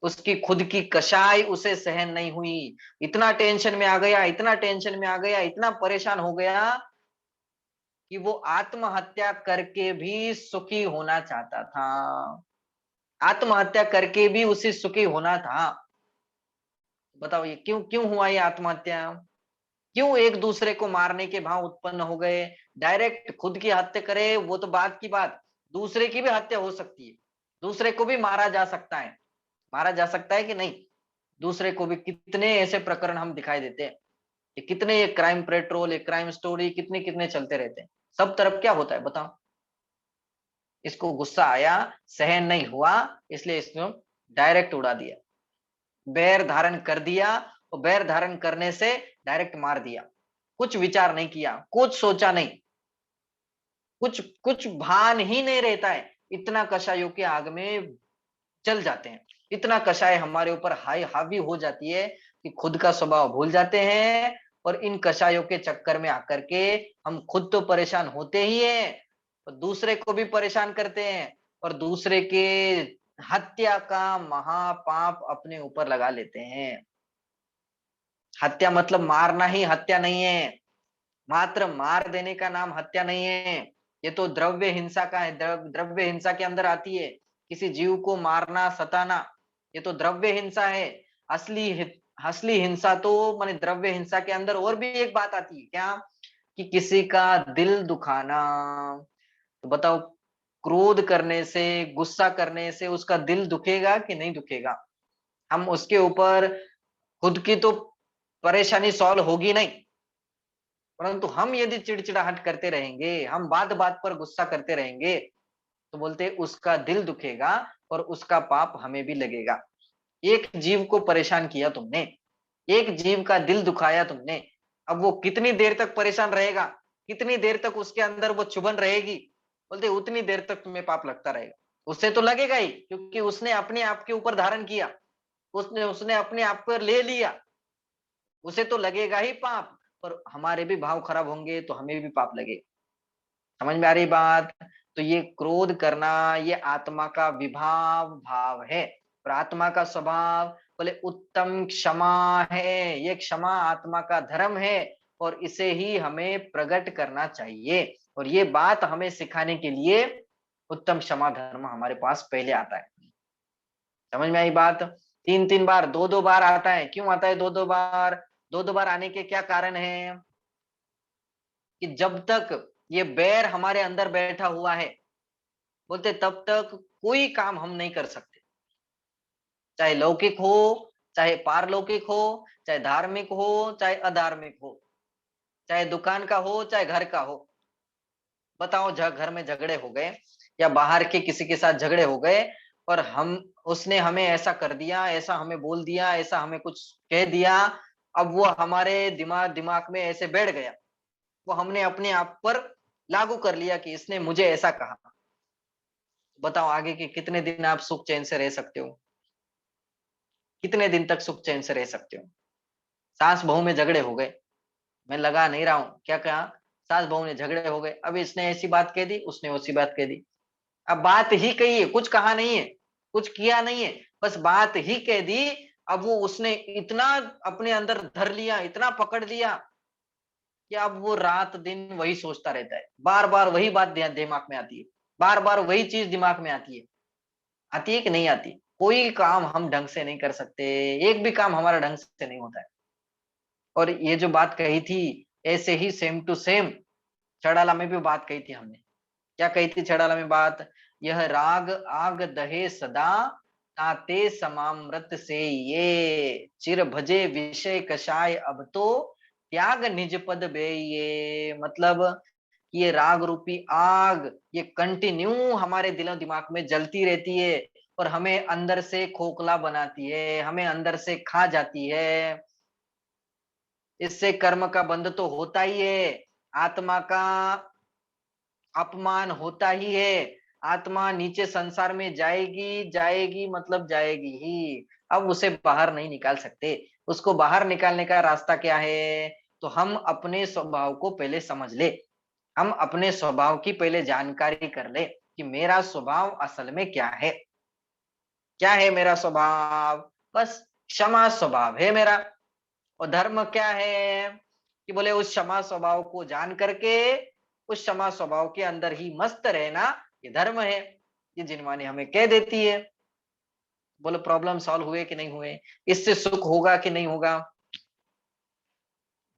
उसकी खुद की कषाय उसे सहन नहीं हुई। इतना टेंशन में आ गया, इतना टेंशन में आ गया, इतना परेशान हो गया कि वो आत्महत्या करके भी सुखी होना चाहता था। आत्महत्या करके भी उसे सुखी होना था। बताओ ये क्यों क्यों हुआ ये आत्महत्या? क्यों एक दूसरे को मारने के भाव उत्पन्न हो गए? डायरेक्ट खुद की हत्या करे वो तो बात की बात, दूसरे की भी हत्या हो सकती है, दूसरे को भी मारा जा सकता है। मारा जा सकता है कि नहीं? दूसरे को भी कितने ऐसे प्रकरण हम दिखाई देते हैं कि कितने ये क्राइम पेट्रोल, ये क्राइम स्टोरी कितने कितने चलते रहते हैं। सब तरफ क्या होता है बताओ? इसको गुस्सा आया, सहन नहीं हुआ, इसलिए इसने डायरेक्ट उड़ा दिया, बैर धारण कर दिया। और बैर धारण करने से डायरेक्ट मार दिया। कुछ विचार नहीं किया, कुछ सोचा नहीं, कुछ कुछ भान ही नहीं रहता है। इतना कषायों के आग में जल जाते हैं, इतना कषाय हमारे ऊपर हावी हो जाती है कि खुद का स्वभाव भूल जाते हैं। और इन कषायों के चक्कर में आकर के हम खुद तो परेशान होते ही हैं और दूसरे को भी परेशान करते हैं और दूसरे के हत्या का महापाप अपने ऊपर लगा लेते हैं। हत्या मतलब मारना ही हत्या नहीं है, मात्र मार देने का नाम हत्या नहीं है। ये तो द्रव्य हिंसा का है, द्रव्य हिंसा के अंदर आती है। किसी जीव को मारना, सताना, ये तो द्रव्य हिंसा है। असली हिंसा तो माने द्रव्य हिंसा के अंदर और भी एक बात आती है क्या, कि किसी का दिल दुखाना। तो बताओ, क्रोध करने से, गुस्सा करने से उसका दिल दुखेगा कि नहीं दुखेगा? हम उसके ऊपर खुद की तो परेशानी सॉल्व होगी नहीं, परंतु हम यदि चिड़चिड़ाहट करते रहेंगे, हम बात बात पर गुस्सा करते रहेंगे, तो बोलते उसका दिल दुखेगा और उसका पाप हमें भी लगेगा। एक जीव को परेशान किया तुमने, एक जीव का दिल दुखाया तुमने, अब वो कितनी देर तक परेशान रहेगा, कितनी देर तक उसके अंदर वो चुभन रहेगी? बोलते उतनी देर तक तुम्हें पाप लगता रहेगा। उससे तो लगेगा ही, क्योंकि उसने अपने आप के ऊपर धारण किया, उसने उसने अपने आप पर ले लिया, उसे तो लगेगा ही पाप। पर हमारे भी भाव खराब होंगे तो हमें भी पाप लगेगा। समझ में आ रही बात? तो ये क्रोध करना ये आत्मा का विभाव भाव है। और आत्मा का स्वभाव बोले उत्तम क्षमा है, ये क्षमा आत्मा का धर्म है और इसे ही हमें प्रकट करना चाहिए। और ये बात हमें सिखाने के लिए उत्तम क्षमा धर्म हमारे पास पहले आता है। समझ में आई बात? 3-3 बार, 2-2 बार आता है। क्यों आता है 2-2 बार? 2-2 बार आने के क्या कारण है? कि जब तक ये बैर हमारे अंदर बैठा हुआ है, बोलते तब तक कोई काम हम नहीं कर सकते, चाहे लौकिक हो, चाहे पारलौकिक हो, चाहे धार्मिक हो, चाहे अधार्मिक हो, चाहे दुकान का हो, चाहे घर का हो। बताओ, घर में झगड़े हो गए या बाहर के किसी के साथ झगड़े हो गए, और उसने हमें ऐसा कर दिया, ऐसा हमें बोल दिया, ऐसा हमें कुछ कह दिया, अब वो हमारे दिमाग में ऐसे बैठ गया, वो हमने अपने आप पर लागू कर लिया कि इसने मुझे ऐसा कहा। बताओ, आगे के कितने दिन आप सुख चैन से रह सकते हो? कितने दिन तक सुख चैन से रह सकते हो? सास बहू में झगड़े हो गए, मैं लगा नहीं रहा हूं, क्या कहा, सास बहू ने झगड़े हो गए, अब इसने ऐसी बात कह दी, उसने वैसी बात कह दी। अब बात ही कही है, कुछ कहा नहीं है, कुछ किया नहीं है, बस बात ही कह दी। अब वो उसने इतना अपने अंदर धर लिया, इतना पकड़ लिया कि अब वो रात दिन वही सोचता रहता है, बार बार वही बात दिमाग में आती है, बार बार वही चीज दिमाग में आती है कि नहीं आती? कोई काम हम ढंग से नहीं कर सकते, एक भी काम हमारा ढंग से नहीं होता है। और ये जो बात कही थी, ऐसे ही सेम टू सेम चढ़ाला में भी बात कही थी हमने। क्या कही थी चढ़ाला में बात? यह राग आग दहे सदा, ताते समामृत से ये, चिर भजे विषय कषाय अब तो, त्याग निज पद बेये। मतलब ये राग रूपी आग, ये कंटिन्यू हमारे दिलो दिमाग में जलती रहती है और हमें अंदर से खोखला बनाती है, हमें अंदर से खा जाती है। इससे कर्म का बंध तो होता ही है, आत्मा का अपमान होता ही है, आत्मा नीचे संसार में जाएगी जाएगी, मतलब जाएगी ही। अब उसे बाहर नहीं निकाल सकते। उसको बाहर निकालने का रास्ता क्या है? तो हम अपने स्वभाव को पहले समझ ले, हम अपने स्वभाव की पहले जानकारी कर ले कि मेरा स्वभाव असल में क्या है। क्या है मेरा स्वभाव? बस क्षमा स्वभाव है मेरा। और धर्म क्या है? कि बोले उस क्षमा स्वभाव को जान करके उस क्षमा स्वभाव के अंदर ही मस्त रहना, ये धर्म है। ये जिनवानी हमें कह देती है। बोलो, प्रॉब्लम सॉल्व हुए कि नहीं हुए? इससे सुख होगा कि नहीं होगा?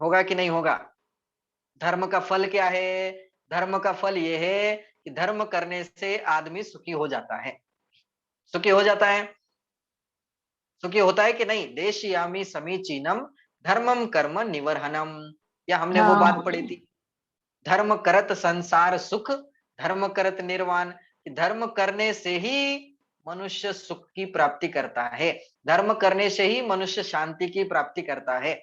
होगा कि नहीं होगा? धर्म का फल क्या है? धर्म का फल ये है कि धर्म करने से आदमी सुखी हो जाता है। सुखी हो जाता है, सुखी होता है कि नहीं? देशयामी समीचीनम धर्मम कर्म निवर्हनम, या हमने वो बात हाँ पढ़ी थी, धर्म करत संसार सुख, धर्म करत निर्वाण। धर्म करने से ही मनुष्य सुख की प्राप्ति करता है, धर्म करने से ही मनुष्य शांति की प्राप्ति करता है।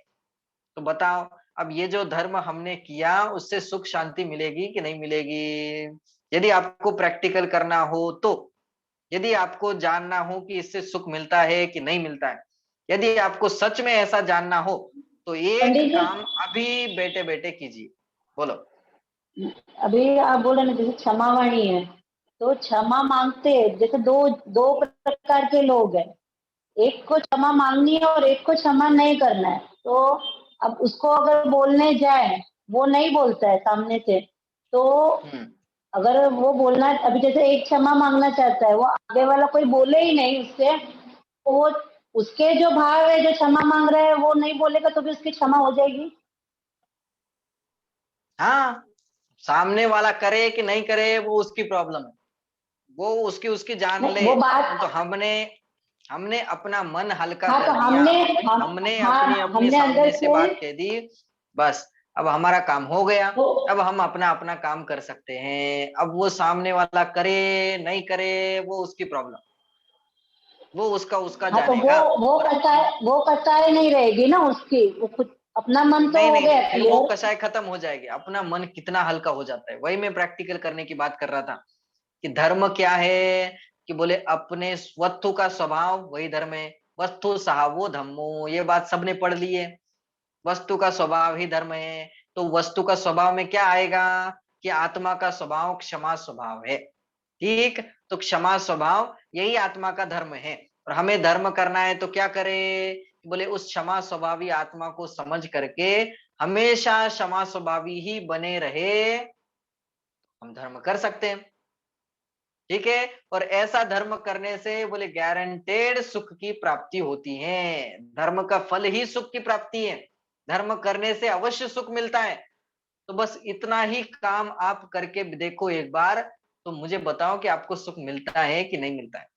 तो बताओ, अब ये जो धर्म हमने किया उससे सुख शांति मिलेगी कि नहीं मिलेगी? यदि आपको प्रैक्टिकल करना हो तो, यदि आपको जानना हो कि इससे सुख मिलता है कि नहीं मिलता है, यदि आपको सच में ऐसा जानना हो, तो एक पंडित जी, काम अभी बैठे बैठे कीजिए। बोलो। अभी आप बोल रहे ना जैसे क्षमा वाणी है, तो क्षमा मांगते हैं, जैसे दो दो प्रकार के लोग हैं, एक को क्षमा मांगनी है और एक को क्षमा नहीं करना है। तो अब उसको अगर बोलने जाए, वो नहीं बोलता है सामने से, तो अगर वो बोलना, अभी जैसे एक क्षमा मांगना चाहता है, वो आगे वाला कोई बोले ही नहीं उससे, तो वो उसके जो भाव है, जो क्षमा मांग रहा है, वो नहीं बोलेगा तो भी उसकी क्षमा हो जाएगी। हाँ, सामने वाला करे कि नहीं करे वो उसकी प्रॉब्लम है, वो उसकी उसकी जान नहीं ले। वो बात, तो हमने हमने अपना मन हल्का हाँ तो कर दिया, हमने अपनी हाँ अपनी हमने अंदर सामने से से बात कह दी, बस अब हमारा काम हो गया। वो, अब हम अपना अपना काम कर सकते हैं। अब वो सामने वाला करे नहीं करे वो उसकी प्रॉब्लम, वो उसका उसका हाँ तो जानेगा। और वो कसाय नहीं रहेगी ना उसकी, वो खुद अपना मन तो नहीं हो नहीं गया नहीं, फिर वो क्लियर। कषाय खत्म हो जाएगी, अपना मन कितना हल्का हो जाता है। वही मैं प्रैक्टिकल करने की बात कर रहा था कि धर्म क्या है? कि बोले अपने वस्तु का स्वभाव वही धर्म है। वस्तु सहावो धम्मो, ये बात सबने पढ़ ली है। वस्तु का स्वभाव ही धर्म है। तो वस्तु का स्वभाव में क्या आएगा? कि आत्मा का स्वभाव क्षमा स्वभाव है। ठीक, तो क्षमा स्वभाव यही आत्मा का धर्म है। और हमें धर्म करना है तो क्या करें? बोले उस क्षमा स्वभावी आत्मा को समझ करके हमेशा क्षमा स्वभावी ही बने रहे, हम धर्म कर सकते हैं, ठीक है। और ऐसा धर्म करने से बोले गारंटेड सुख की प्राप्ति होती है, धर्म का फल ही सुख की प्राप्ति है, धर्म करने से अवश्य सुख मिलता है। तो बस इतना ही काम आप करके देखो एक बार, तो मुझे बताओ कि आपको सुख मिलता है कि नहीं मिलता है।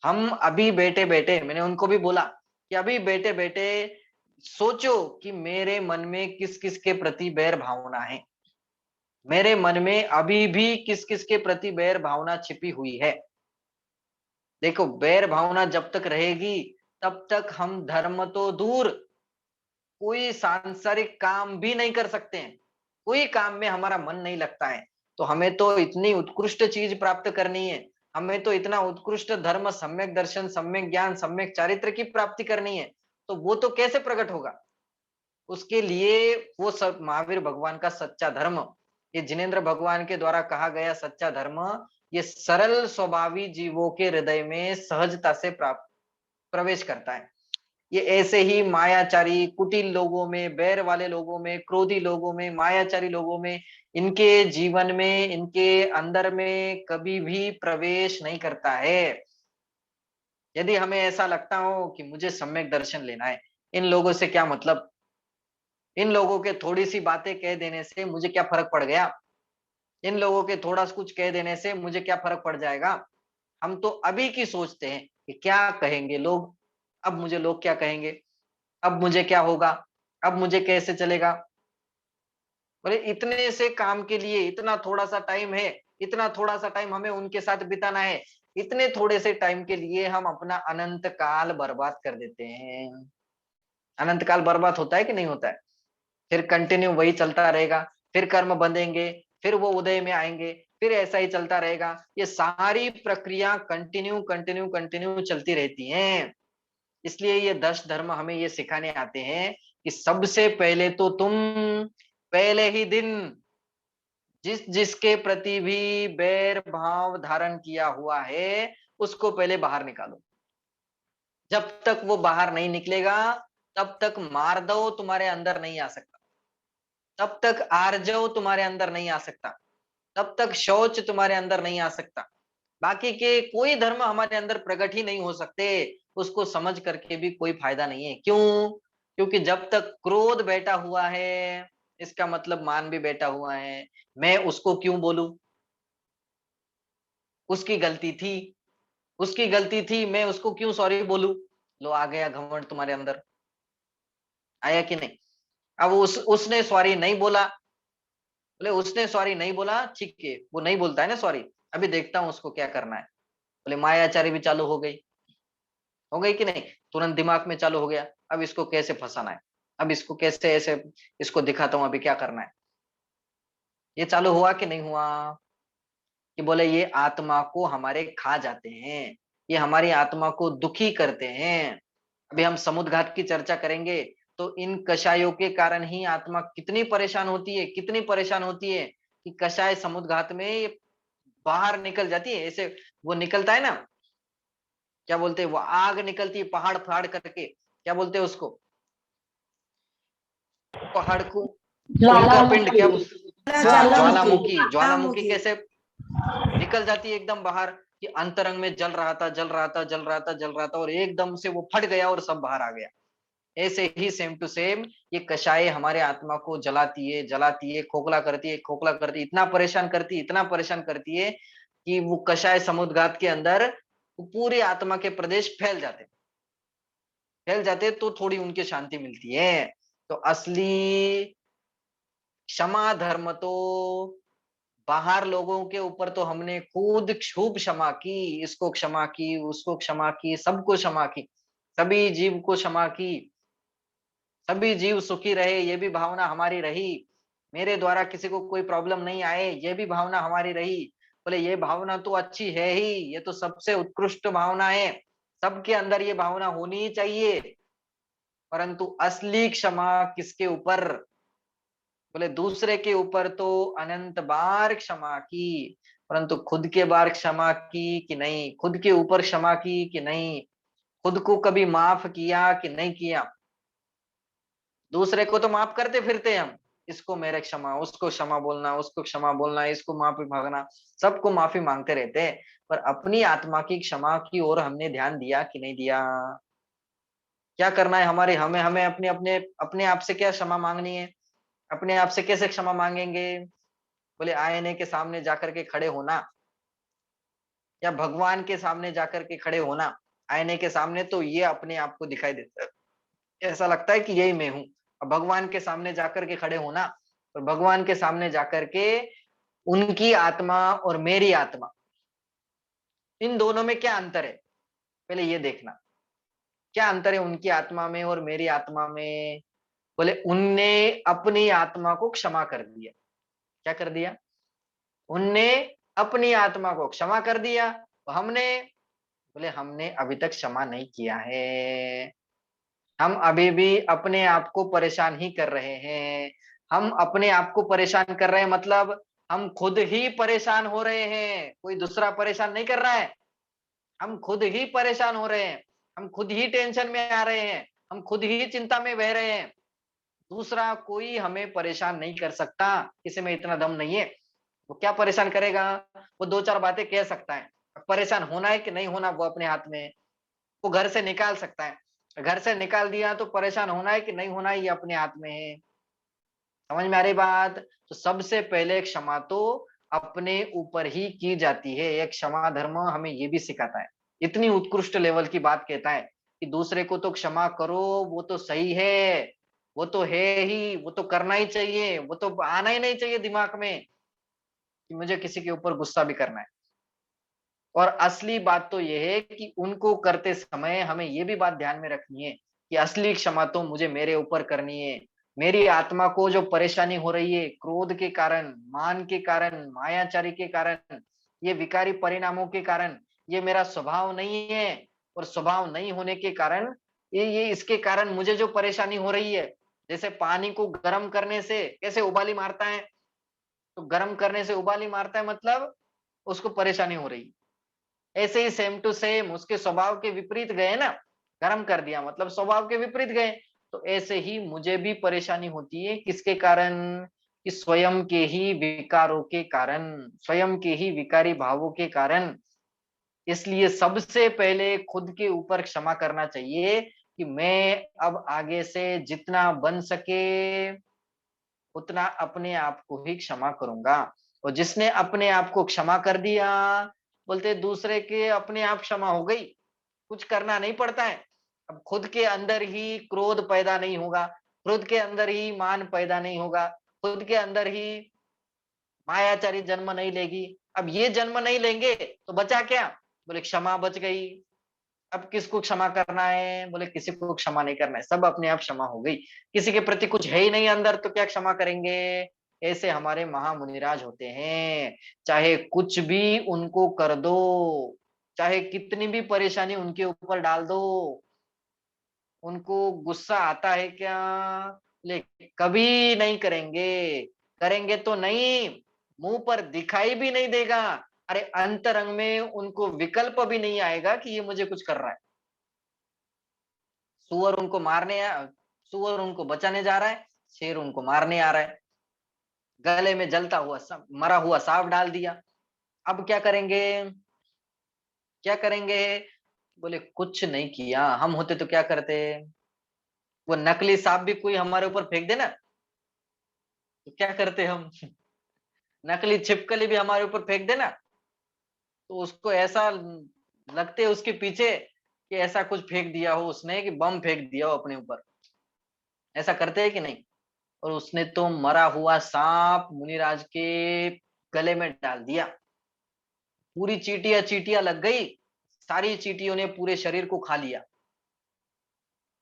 हम अभी बैठे बैठे, मैंने उनको भी बोला कि अभी बैठे बैठे सोचो कि मेरे मन में किस किस के प्रति बैर भावना है, मेरे मन में अभी भी किस किस के प्रति बैर भावना छिपी हुई है। देखो, बैर भावना जब तक रहेगी तब तक हम धर्म तो दूर, कोई सांसारिक काम भी नहीं कर सकते हैं, कोई काम में हमारा मन नहीं लगता है। तो हमें तो इतनी उत्कृष्ट चीज प्राप्त करनी है, हमें तो इतना उत्कृष्ट धर्म, सम्यक दर्शन, सम्यक ज्ञान, सम्यक चारित्र की प्राप्ति करनी है। तो वो तो कैसे प्रकट होगा? उसके लिए वो सब महावीर भगवान का सच्चा धर्म, ये जिनेंद्र भगवान के द्वारा कहा गया सच्चा धर्म, ये सरल स्वभावी जीवों के हृदय में सहजता से प्राप्त प्रवेश करता है। ये ऐसे ही मायाचारी कुटिल लोगों में, बैर वाले लोगों में, क्रोधी लोगों में, मायाचारी लोगों में, इनके जीवन में, इनके अंदर में कभी भी प्रवेश नहीं करता है। यदि हमें ऐसा लगता हो कि मुझे सम्यक दर्शन लेना है, इन लोगों से क्या मतलब, इन लोगों के थोड़ी सी बातें कह देने से मुझे क्या फर्क पड़ गया, इन लोगों के थोड़ा कुछ कह देने से मुझे क्या फर्क पड़ जाएगा। हम तो अभी की सोचते हैं कि क्या कहेंगे लोग, अब मुझे लोग क्या कहेंगे, अब मुझे क्या होगा, अब मुझे कैसे चलेगा। बोले इतने से काम के लिए इतना थोड़ा सा टाइम है, इतना थोड़ा सा टाइम हमें उनके साथ बिताना है, इतने थोड़े से टाइम के लिए हम अपना अनंत काल बर्बाद कर देते हैं। अनंत काल बर्बाद होता है कि नहीं होता है? फिर कंटिन्यू वही चलता रहेगा, फिर कर्म बंधेंगे, फिर वो उदय में आएंगे, फिर ऐसा ही चलता रहेगा। ये सारी प्रक्रिया कंटिन्यू कंटिन्यू कंटिन्यू चलती रहती हैं। इसलिए ये 10 धर्म हमें ये सिखाने आते हैं कि सबसे पहले तो तुम पहले ही दिन जिस जिसके प्रति भी बैर भाव धारण किया हुआ है, उसको पहले बाहर निकालो। जब तक वो बाहर नहीं निकलेगा तब तक मार्दव तुम्हारे अंदर नहीं आ सकता, तब तक आर्जव तुम्हारे अंदर नहीं आ सकता, तब तक शौच तुम्हारे अंदर नहीं आ सकता। बाकी के कोई धर्म हमारे अंदर प्रकट ही नहीं हो सकते, उसको समझ करके भी कोई फायदा नहीं है। क्यों? क्योंकि जब तक क्रोध बैठा हुआ है, इसका मतलब मान भी बैठा हुआ है। मैं उसको क्यों बोलूं, उसकी गलती थी, उसकी गलती थी, मैं उसको क्यों सॉरी बोलूं। लो आ गया घमंड तुम्हारे अंदर, आया कि नहीं? अब उसने सॉरी नहीं बोला, बोले उसने सॉरी नहीं बोला, ठीक है, वो नहीं बोलता है ना सॉरी, अभी देखता हूं उसको क्या करना है। बोले मायाचारी भी चालू हो गई, हो गई कि नहीं? तुरंत दिमाग में चालू हो गया, अब इसको कैसे फंसाना है, अब इसको कैसे ऐसे इसको दिखाता हूं अभी क्या करना है। ये चालू हुआ कि नहीं हुआ? कि बोले ये आत्मा को हमारे खा जाते हैं, ये हमारी आत्मा को दुखी करते हैं। अभी हम समुद्घात की चर्चा करेंगे, तो इन कषायों के कारण ही आत्मा कितनी परेशान होती है, कितनी परेशान होती है कि कषाय समुद्घात में ये बाहर निकल जाती है। ऐसे वो निकलता है ना, क्या बोलते हैं, वो आग निकलती है पहाड़ फाड़ करके, क्या बोलते हैं उसको, पहाड़ को उल्का पिंड, क्या हाँ ज्वालामुखी, ज्वालामुखी कैसे निकल जाती है एकदम बाहर, कि अंतरंग में जल रहा था, जल रहा था, जल रहा था, जल रहा था, और एकदम से वो फट गया और सब बाहर आ गया। ऐसे ही सेम टू सेम ये कषाय हमारे आत्मा को जलाती है, जलाती है, खोखला करती है, खोखला करती है, इतना परेशान करती है, इतना परेशान करती है कि वो कषाय समुद्घात के अंदर पूरी आत्मा के प्रदेश फैल जाते, फैल जाते, तो थोड़ी उनकी शांति मिलती है। तो असली क्षमा धर्म तो बाहर लोगों के ऊपर तो हमने खुद खूब क्षमा की, इसको क्षमा की, उसको क्षमा की, सबको क्षमा की, सभी जीव को क्षमा की, सभी जीव सुखी रहे, ये भी भावना हमारी रही। मेरे द्वारा किसी को कोई प्रॉब्लम नहीं आए, ये भी भावना हमारी रही। बोले ये भावना तो अच्छी है ही, ये तो सबसे उत्कृष्ट भावना है, सबके अंदर ये भावना होनी ही चाहिए। परंतु असली क्षमा किसके ऊपर? बोले दूसरे के ऊपर तो अनंत बार क्षमा की, परंतु खुद के बार क्षमा की कि नहीं, खुद के ऊपर क्षमा की कि नहीं, खुद को कभी माफ किया कि नहीं किया। दूसरे को तो माफ करते फिरते हम, इसको मेरे क्षमा, उसको क्षमा बोलना, उसको क्षमा बोलना, इसको माफी मांगना, सबको माफी मांगते रहते हैं। पर अपनी आत्मा की क्षमा की ओर हमने ध्यान दिया कि नहीं दिया? क्या करना है हमारे, हमें हमें अपने अपने अपने आप से क्या क्षमा मांगनी है? अपने आप से कैसे क्षमा मांगेंगे? बोले आईने के सामने जाकर के खड़े होना, या भगवान के सामने जाकर के खड़े होना। आईने के सामने तो ये अपने आप को दिखाई देता है, ऐसा लगता है कि यही मैं हूँ। अब भगवान के सामने जाकर के खड़े होना और भगवान के सामने जाकर के उनकी आत्मा और मेरी आत्मा, इन दोनों में क्या अंतर है? पहले ये देखना, क्या अंतर है उनकी आत्मा में और मेरी आत्मा में? बोले उनने अपनी आत्मा को क्षमा कर दिया। क्या कर दिया? उनने अपनी आत्मा को क्षमा कर दिया। हमने, बोले हमने अभी तक क्षमा नहीं किया है। हम अभी भी अपने आप को परेशान ही कर रहे हैं। हम अपने आप को परेशान कर रहे हैं, मतलब हम खुद ही परेशान हो रहे हैं, कोई दूसरा परेशान नहीं कर रहा है। हम खुद ही परेशान हो रहे हैं, हम खुद ही टेंशन में आ रहे हैं, हम खुद ही चिंता में बह रहे हैं। दूसरा कोई हमें परेशान नहीं कर सकता, किसी में इतना दम नहीं है। वो क्या परेशान करेगा? वो दो चार बातें कह सकता है, परेशान होना है कि नहीं होना वो अपने हाथ में है। वो घर से निकाल सकता है, घर से निकाल दिया तो परेशान होना है कि नहीं होना है ये अपने हाथ में है। समझ में आ रही बात? तो सबसे पहले क्षमा तो अपने ऊपर ही की जाती है। एक क्षमा धर्म हमें ये भी सिखाता है, इतनी उत्कृष्ट लेवल की बात कहता है कि दूसरे को तो क्षमा करो, वो तो सही है, वो तो है ही, वो तो करना ही चाहिए, वो तो आना ही नहीं चाहिए दिमाग में कि मुझे किसी के ऊपर गुस्सा भी करना है। और असली बात तो यह है कि उनको करते समय हमें ये भी बात ध्यान में रखनी है कि असली क्षमा तो मुझे मेरे ऊपर करनी है। मेरी आत्मा को जो परेशानी हो रही है क्रोध के कारण, मान के कारण, मायाचारी के कारण, ये विकारी परिणामों के कारण, ये मेरा स्वभाव नहीं है। और स्वभाव नहीं होने के कारण ये इसके कारण मुझे जो परेशानी हो रही है, जैसे पानी को गर्म करने से कैसे उबाली मारता है, तो गर्म करने से उबाली मारता है मतलब उसको परेशानी हो रही है। ऐसे ही सेम टू सेम उसके स्वभाव के विपरीत गए ना, गर्म कर दिया मतलब स्वभाव के विपरीत गए। तो ऐसे ही मुझे भी परेशानी होती है, किसके कारण? कि स्वयं के ही विकारों के कारण, स्वयं के ही विकारी भावों के कारण। इसलिए सबसे पहले खुद के ऊपर क्षमा करना चाहिए कि मैं अब आगे से जितना बन सके उतना अपने आप को ही क्षमा करूंगा। और जिसने अपने आप को क्षमा कर दिया, बोलते दूसरे के अपने आप क्षमा हो गई, कुछ करना नहीं पड़ता है। अब खुद के अंदर ही क्रोध पैदा नहीं होगा, खुद के अंदर ही मान पैदा नहीं होगा, खुद के अंदर ही मायाचारी जन्म नहीं लेगी। अब ये जन्म नहीं लेंगे तो बचा क्या? बोले क्षमा बच गई। अब किसको क्षमा करना है? बोले किसी को क्षमा नहीं करना है, सब अपने आप क्षमा हो गई। किसी के प्रति कुछ है ही नहीं अंदर तो क्या क्षमा करेंगे? ऐसे हमारे महामुनिराज होते हैं, चाहे कुछ भी उनको कर दो, चाहे कितनी भी परेशानी उनके ऊपर डाल दो, उनको गुस्सा आता है क्या? ले कभी नहीं करेंगे, करेंगे तो नहीं, मुंह पर दिखाई भी नहीं देगा। अरे अंतरंग में उनको विकल्प भी नहीं आएगा कि ये मुझे कुछ कर रहा है। सुअर उनको मारने सुअर उनको बचाने जा रहा है, शेर उनको मारने आ रहा है, गले में जलता हुआ मरा हुआ सांप डाल दिया। अब क्या करेंगे? क्या करेंगे? बोले कुछ नहीं किया, हम होते तो क्या करते? वो नकली सांप भी कोई हमारे ऊपर फेंक देना तो क्या करते हम? नकली छिपकली भी हमारे ऊपर फेंक देना तो उसको ऐसा लगते उसके पीछे कि ऐसा कुछ फेंक दिया हो उसने, कि बम फेंक दिया हो अपने ऊपर। ऐसा करते हैं कि नहीं? और उसने तो मरा हुआ सांप मुनिराज के गले में डाल दिया, पूरी चींटियां चींटियां लग गई, सारी चींटियों ने पूरे शरीर को खा लिया।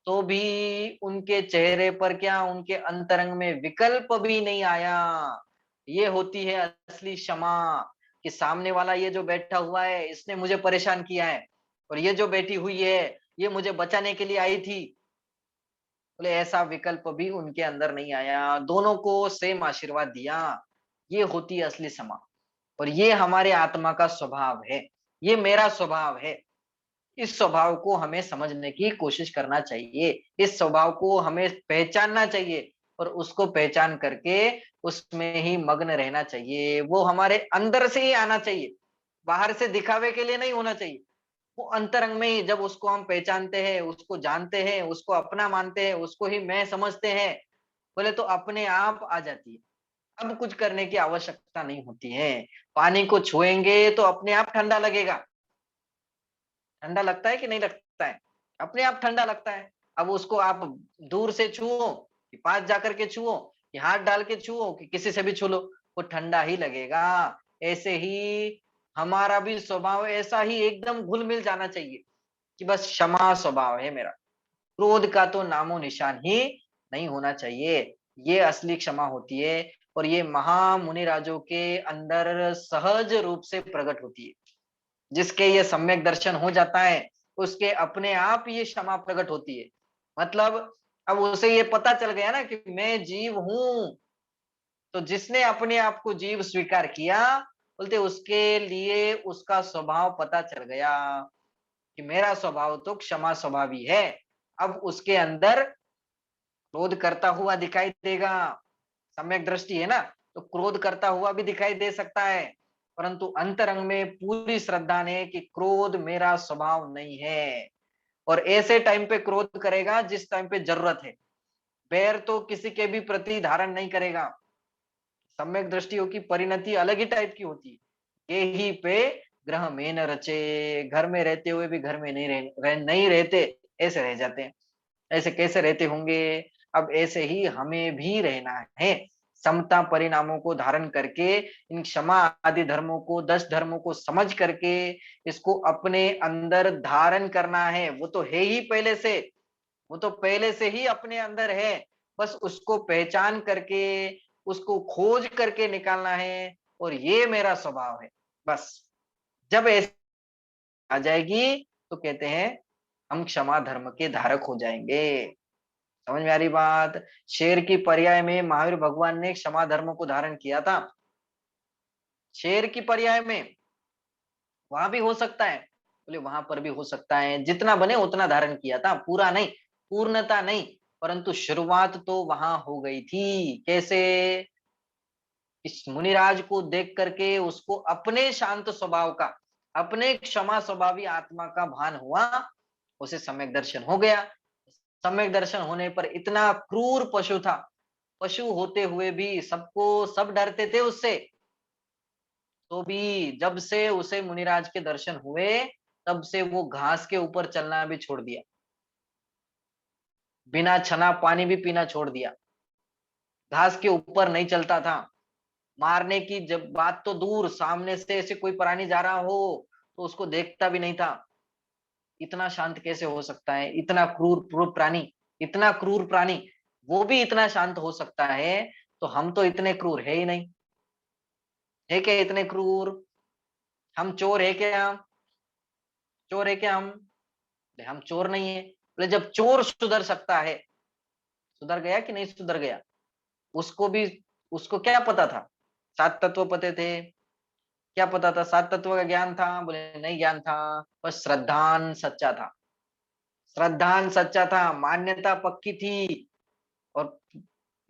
तो भी उनके चेहरे पर क्या, उनके अंतरंग में विकल्प भी नहीं आया। ये होती है असली क्षमा, कि सामने वाला ये जो बैठा हुआ है इसने मुझे परेशान किया है, और ये जो बैठी हुई है ये मुझे बचाने के लिए आई थी। बोले ऐसा विकल्प भी उनके अंदर नहीं आया, दोनों को सेम आशीर्वाद दिया। ये होती है असली क्षमा। और ये हमारे आत्मा का स्वभाव है, ये मेरा स्वभाव है। इस स्वभाव को हमें समझने की कोशिश करना चाहिए, इस स्वभाव को हमें पहचानना चाहिए। और उसको पहचान करके उसमें ही मग्न रहना चाहिए। वो हमारे अंदर से ही आना चाहिए, बाहर से दिखावे के लिए नहीं होना चाहिए। वो अंतरंग में ही जब उसको हम पहचानते हैं, उसको जानते हैं, उसको अपना मानते हैं, उसको ही मैं समझते हैं, बोले तो अपने आप आ जाती है। अब कुछ करने की आवश्यकता नहीं होती है। पानी को छुएंगे तो अपने आप ठंडा लगेगा। ठंडा लगता है कि नहीं लगता है? अपने आप ठंडा लगता है। अब उसको आप दूर से छुओ कि पास जाकर के छुओ कि हाथ डाल के छुओ कि किसी से भी छू लो, वो ठंडा ही लगेगा। ऐसे ही हमारा भी स्वभाव ऐसा ही एकदम घुल मिल जाना चाहिए कि बस क्षमा स्वभाव है मेरा, क्रोध का तो नामो निशान ही नहीं होना चाहिए। ये असली क्षमा होती है और ये महामुनि राजों के अंदर सहज रूप से प्रकट होती है। जिसके ये सम्यक दर्शन हो जाता है, उसके अपने आप ये क्षमा प्रकट होती है। मतलब अब उसे ये पता चल गया ना कि मैं जीव हूं, तो जिसने अपने आप को जीव स्वीकार किया, बोलते उसके लिए उसका स्वभाव पता चल गया कि मेरा स्वभाव तो क्षमा स्वभावी है। अब उसके अंदर क्रोध करता हुआ दिखाई देगा, सम्यक दृष्टि है ना, तो क्रोध करता हुआ भी दिखाई दे सकता है, परंतु अंतरंग में पूरी श्रद्धा ने कि क्रोध मेरा स्वभाव नहीं है। और ऐसे टाइम पे क्रोध करेगा जिस टाइम पे जरूरत है। बैर तो किसी के भी प्रति धारण नहीं करेगा। सम्यक दृष्टियों की परिणति अलग ही टाइप की होती है। ये ही पे ग्रह में न रचे, घर में रहते हुए भी घर में नहीं रहते, ऐसे रह जाते हैं। ऐसे कैसे रहते होंगे? अब ऐसे ही हमें भी रहना है, समता परिणामों को धारण करके, इन क्षमा आदि धर्मों को, 10 धर्मों को समझ करके इसको अपने अंदर धारण करना है। वो तो है ही पहले से, वो तो पहले से ही अपने अंदर है। बस उसको पहचान करके, उसको खोज करके निकालना है और ये मेरा स्वभाव है। बस जब ऐसे आ जाएगी तो कहते हैं हम क्षमा धर्म के धारक हो जाएंगे। समझ में आ रही बात? शेर की पर्याय में महावीर भगवान ने क्षमा धर्म को धारण किया था। शेर की पर्याय में वहां भी हो सकता है, बोले वहां पर भी हो सकता है, जितना बने उतना धारण किया था, पूरा नहीं, पूर्णता नहीं, परंतु शुरुआत तो वहां हो गई थी। कैसे? इस मुनिराज को देख करके उसको अपने शांत स्वभाव का, अपने क्षमा स्वभावी आत्मा का भान हुआ, उसे सम्यक दर्शन हो गया। सम्यक दर्शन होने पर इतना क्रूर पशु था, पशु होते हुए भी सब डरते थे उससे, तो भी जब से उसे मुनिराज के दर्शन हुए, तब से वो घास के ऊपर चलना भी छोड़ दिया, बिना छना पानी भी पीना छोड़ दिया, घास के ऊपर नहीं चलता था। मारने की जब बात तो दूर, सामने से ऐसे कोई प्राणी जा रहा हो तो उसको देखता भी नहीं था। इतना शांत कैसे हो सकता है? इतना क्रूर क्रूर प्राणी, इतना क्रूर प्राणी, वो भी इतना शांत हो सकता है, तो हम तो इतने क्रूर है ही नहीं। है क्या इतने क्रूर? हम चोर है क्या? चोर है क्या हम? हम चोर नहीं है। बोले जब चोर सुधर सकता है, सुधर गया कि नहीं सुधर गया? उसको भी, उसको क्या पता था? 7 तत्व पते थे, क्या पता था? 7 तत्व का ज्ञान था? बोले नहीं ज्ञान था, बस श्रद्धान सच्चा था, श्रद्धान सच्चा था, मान्यता पक्की थी। और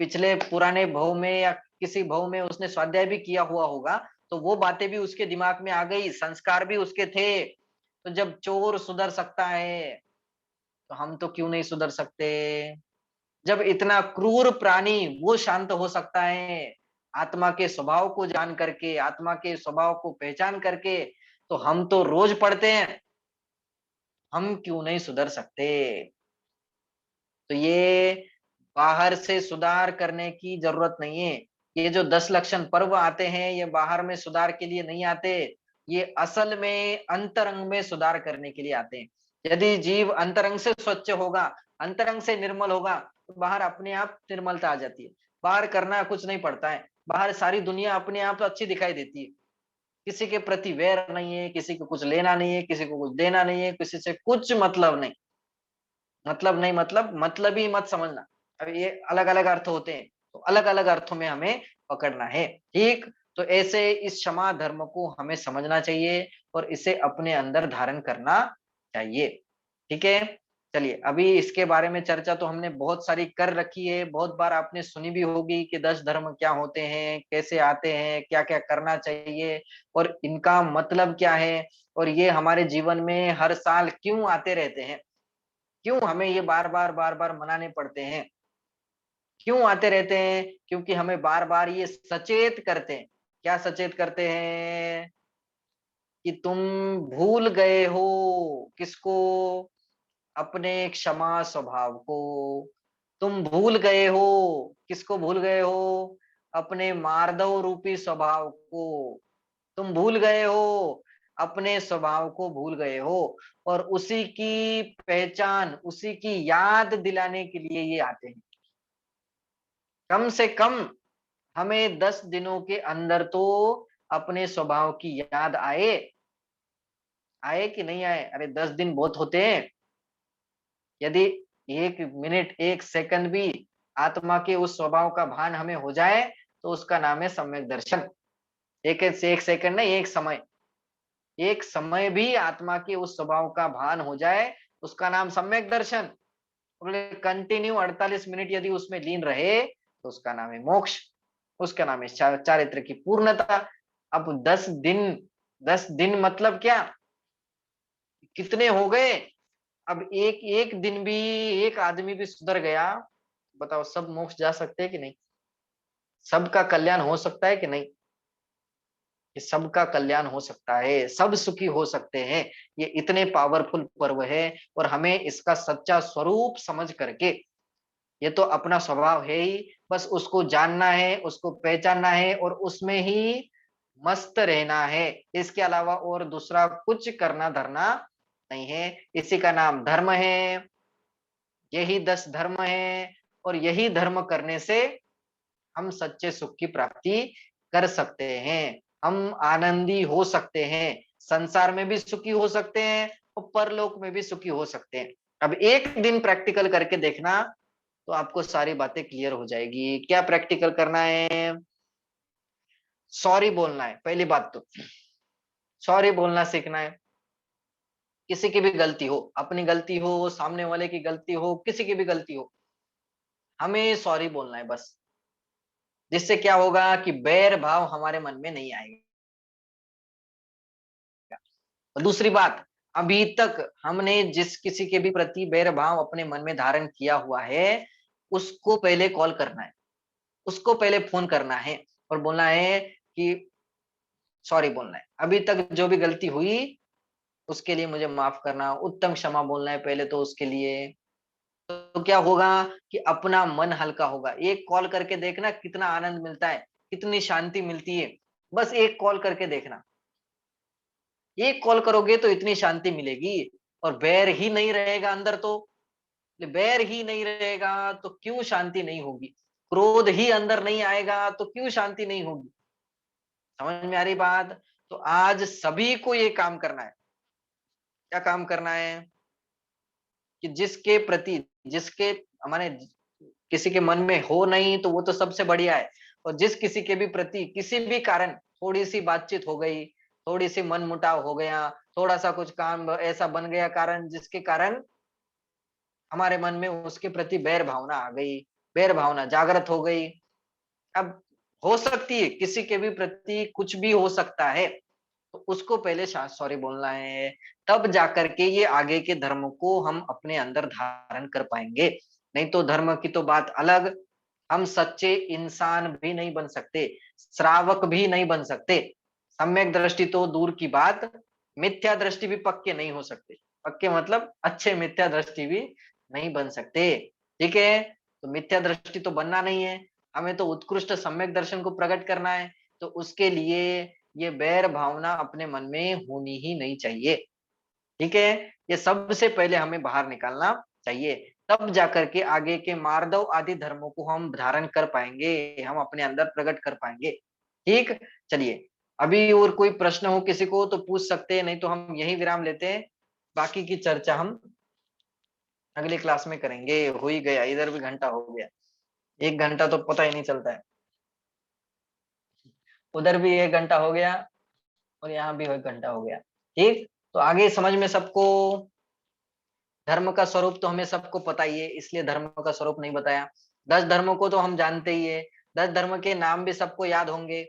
पिछले पुराने भव में या किसी भव में उसने स्वाध्याय भी किया हुआ होगा, तो वो बातें भी उसके दिमाग में आ गई, संस्कार भी उसके थे। तो जब चोर सुधर सकता है, तो हम तो क्यों नहीं सुधर सकते? जब इतना क्रूर प्राणी वो शांत हो सकता है, आत्मा के स्वभाव को जान करके, आत्मा के स्वभाव को पहचान करके, तो हम तो रोज पढ़ते हैं, हम क्यों नहीं सुधर सकते? तो ये बाहर से सुधार करने की जरूरत नहीं है। ये जो 10 लक्षण पर्व आते हैं, ये बाहर में सुधार के लिए नहीं आते, ये असल में अंतरंग में सुधार करने के लिए आते हैं। यदि जीव अंतरंग से स्वच्छ होगा, अंतरंग से निर्मल होगा, तो बाहर अपने आप निर्मलता आ जाती है। बाहर करना कुछ नहीं पड़ता है, बाहर सारी दुनिया अपने आप अच्छी दिखाई देती है। किसी के प्रति वैर नहीं है, किसी को कुछ लेना नहीं है, किसी को कुछ देना नहीं है, किसी से कुछ मतलब नहीं। मतलब नहीं, मतलब ही मत समझना। अब ये अलग अलग अर्थ होते हैं, तो अलग अलग अर्थों में हमें पकड़ना है। ठीक, तो ऐसे इस क्षमा धर्म को हमें समझना चाहिए और इसे अपने अंदर धारण करना चाहिए। ठीक है, चलिए, अभी इसके बारे में चर्चा तो हमने बहुत सारी कर रखी है, बहुत बार आपने सुनी भी होगी कि 10 धर्म क्या होते हैं, कैसे आते हैं, क्या क्या करना चाहिए और इनका मतलब क्या है, और ये हमारे जीवन में हर साल क्यों आते रहते हैं, क्यों हमें ये बार बार मनाने पड़ते हैं, क्यों आते रहते हैं, क्योंकि हमें बार बार ये सचेत करते हैं। क्या सचेत करते हैं? कि तुम भूल गए हो किसको? अपने क्षमा स्वभाव को। तुम भूल गए हो, किसको भूल गए हो? अपने मार्दव रूपी स्वभाव को। तुम भूल गए हो, अपने स्वभाव को भूल गए हो, और उसी की पहचान, उसी की याद दिलाने के लिए ये आते हैं। कम से कम हमें 10 दिनों के अंदर तो अपने स्वभाव की याद आए। आए कि नहीं आए? अरे 10 दिन बहुत होते हैं। यदि 1 मिनट 1 सेकंड भी आत्मा के उस स्वभाव का भान हमें हो जाए तो उसका नाम है सम्यक दर्शन। एक सेकंड नहीं, एक समय भी आत्मा के उस स्वभाव का भान हो जाए उसका नाम सम्यक दर्शन। कंटिन्यू 48 मिनट यदि उसमें लीन रहे तो उसका नाम है मोक्ष, उसका नाम है चारित्र की पूर्णता। अब 10 दिन मतलब क्या, कितने हो गए? अब एक एक दिन भी एक आदमी भी सुधर गया, बताओ सब मोक्ष जा सकते हैं कि नहीं? सबका कल्याण हो सकता है कि नहीं? ये सबका कल्याण हो सकता है, सब सुखी हो सकते हैं। ये इतने पावरफुल पर्व है और हमें इसका सच्चा स्वरूप समझ करके, ये तो अपना स्वभाव है ही, बस उसको जानना है, उसको पहचानना है और उसमें ही मस्त रहना है। इसके अलावा और दूसरा कुछ करना धरना नहीं है। इसी का नाम धर्म है। यही 10 धर्म है और यही धर्म करने से हम सच्चे सुख की प्राप्ति कर सकते हैं। हम आनंदी हो सकते हैं, संसार में भी सुखी हो सकते हैं और परलोक में भी सुखी हो सकते हैं। अब एक दिन प्रैक्टिकल करके देखना तो आपको सारी बातें क्लियर हो जाएगी। क्या प्रैक्टिकल करना है? सॉरी बोलना है। पहली बात तो सॉरी बोलना सीखना है। किसी की भी गलती हो, अपनी गलती हो, सामने वाले की गलती हो, किसी की भी गलती हो, हमें सॉरी बोलना है बस। जिससे क्या होगा कि बैर भाव हमारे मन में नहीं आएगा। और दूसरी बात, अभी तक हमने जिस किसी के भी प्रति बैर भाव अपने मन में धारण किया हुआ है, उसको पहले कॉल करना है, उसको पहले फोन करना है और बोलना है कि सॉरी बोलना है। अभी तक जो भी गलती हुई उसके लिए मुझे माफ करना, उत्तम क्षमा बोलना है पहले तो उसके लिए। तो क्या होगा कि अपना मन हल्का होगा। एक कॉल करके देखना कितना आनंद मिलता है, कितनी शांति मिलती है। बस एक कॉल करके देखना, एक कॉल करोगे तो इतनी शांति मिलेगी। और बैर ही नहीं रहेगा अंदर तो, बैर ही नहीं रहेगा तो क्यों शांति नहीं होगी? क्रोध ही अंदर नहीं आएगा तो क्यों शांति नहीं होगी? समझ में आ रही बात? तो आज सभी को ये काम करना है। क्या काम करना है? कि जिसके प्रति, जिसके हमारे किसी के मन में हो नहीं तो वो तो सबसे बढ़िया है। और जिस किसी के भी प्रति किसी भी कारण थोड़ी सी बातचीत हो गई, थोड़ी सी मन मुटाव हो गया, थोड़ा सा कुछ काम ऐसा बन गया कारण जिसके कारण हमारे मन में उसके प्रति बैर भावना आ गई, बैर भावना जागृत हो गई। अब हो सकती है किसी के भी प्रति कुछ भी हो सकता है, तो उसको पहले सॉरी बोलना है। तब जाकर के ये आगे के धर्म को हम अपने अंदर धारण कर पाएंगे। नहीं तो धर्म की तो बात अलग, हम सच्चे इंसान भी नहीं बन सकते, श्रावक भी नहीं बन सकते। सम्यक दृष्टि तो दूर की बात, मिथ्या दृष्टि भी पक्के नहीं हो सकते। पक्के मतलब अच्छे मिथ्या दृष्टि भी नहीं बन सकते। ठीक है, तो मिथ्या दृष्टि तो बनना नहीं है, हमें तो उत्कृष्ट सम्यक दर्शन को प्रकट करना है। तो उसके लिए ये बैर भावना अपने मन में होनी ही नहीं चाहिए। ठीक है, ये सबसे पहले हमें बाहर निकालना चाहिए। तब जाकर के आगे के मार्दव आदि धर्मों को हम धारण कर पाएंगे, हम अपने अंदर प्रकट कर पाएंगे। ठीक, चलिए अभी और कोई प्रश्न हो किसी को तो पूछ सकते हैं, नहीं तो हम यही विराम लेते हैं। बाकी की चर्चा हम अगली क्लास में करेंगे। हो ही गया, इधर भी घंटा हो गया, 1 घंटा तो पता ही नहीं चलता है। उधर भी 1 घंटा हो गया और यहाँ भी 1 घंटा हो गया। ठीक, तो आगे समझ में सबको धर्म का स्वरूप तो हमें सबको पता ही है, इसलिए धर्म का स्वरूप नहीं बताया। 10 धर्मों को तो हम जानते ही है, 10 धर्म के नाम भी सबको याद होंगे,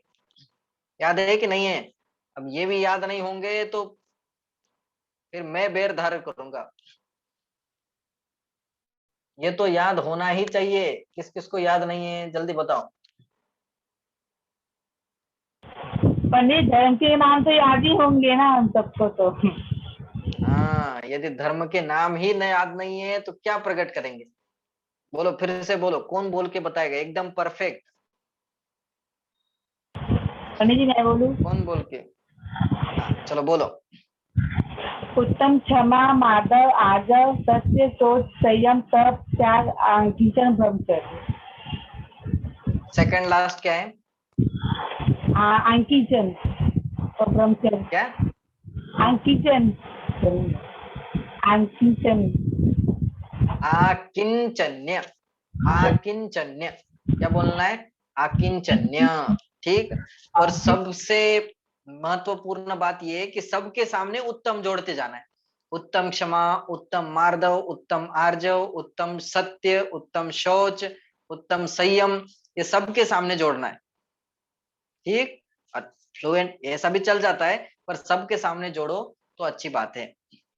याद है कि नहीं है? अब ये भी याद नहीं होंगे तो फिर मैं बेर धारण करूंगा। ये तो याद होना ही चाहिए। किस किस को याद नहीं है जल्दी बताओ। पंडित धर्म के नाम तो याद ही होंगे ना हम सबको तो। हाँ, यदि धर्म के नाम ही न याद नहीं है तो क्या प्रकट करेंगे? बोलो, फिर से बोलो, कौन बोल के बताएगा एकदम परफेक्ट? पंडित जी मैं बोलूं? कौन बोल के? हाँ चलो बोलो। उत्तम, क्षमा, माधव, आजव, सत्य, सोच, संयम, तप, त्याग, किंचन, ब्रह्मचर्य। सेकंड लास्ट क्या है? अंकिचन और ब्रह्मचर्य। क्या? अंकिचन, अंकिचन, आकिंचन्य। आकिंचन्य क्या बोलना है? आकिंचन्य। ठीक। और सबसे महत्वपूर्ण बात यह है कि सबके सामने उत्तम जोड़ते जाना है। उत्तम क्षमा, उत्तम मार्दव, उत्तम आर्जव, उत्तम सत्य, उत्तम शौच, उत्तम संयम, ये सबके सामने जोड़ना है। ठीक। फ्लुएंट ऐसा भी चल जाता है, पर सबके सामने जोड़ो तो अच्छी बात है।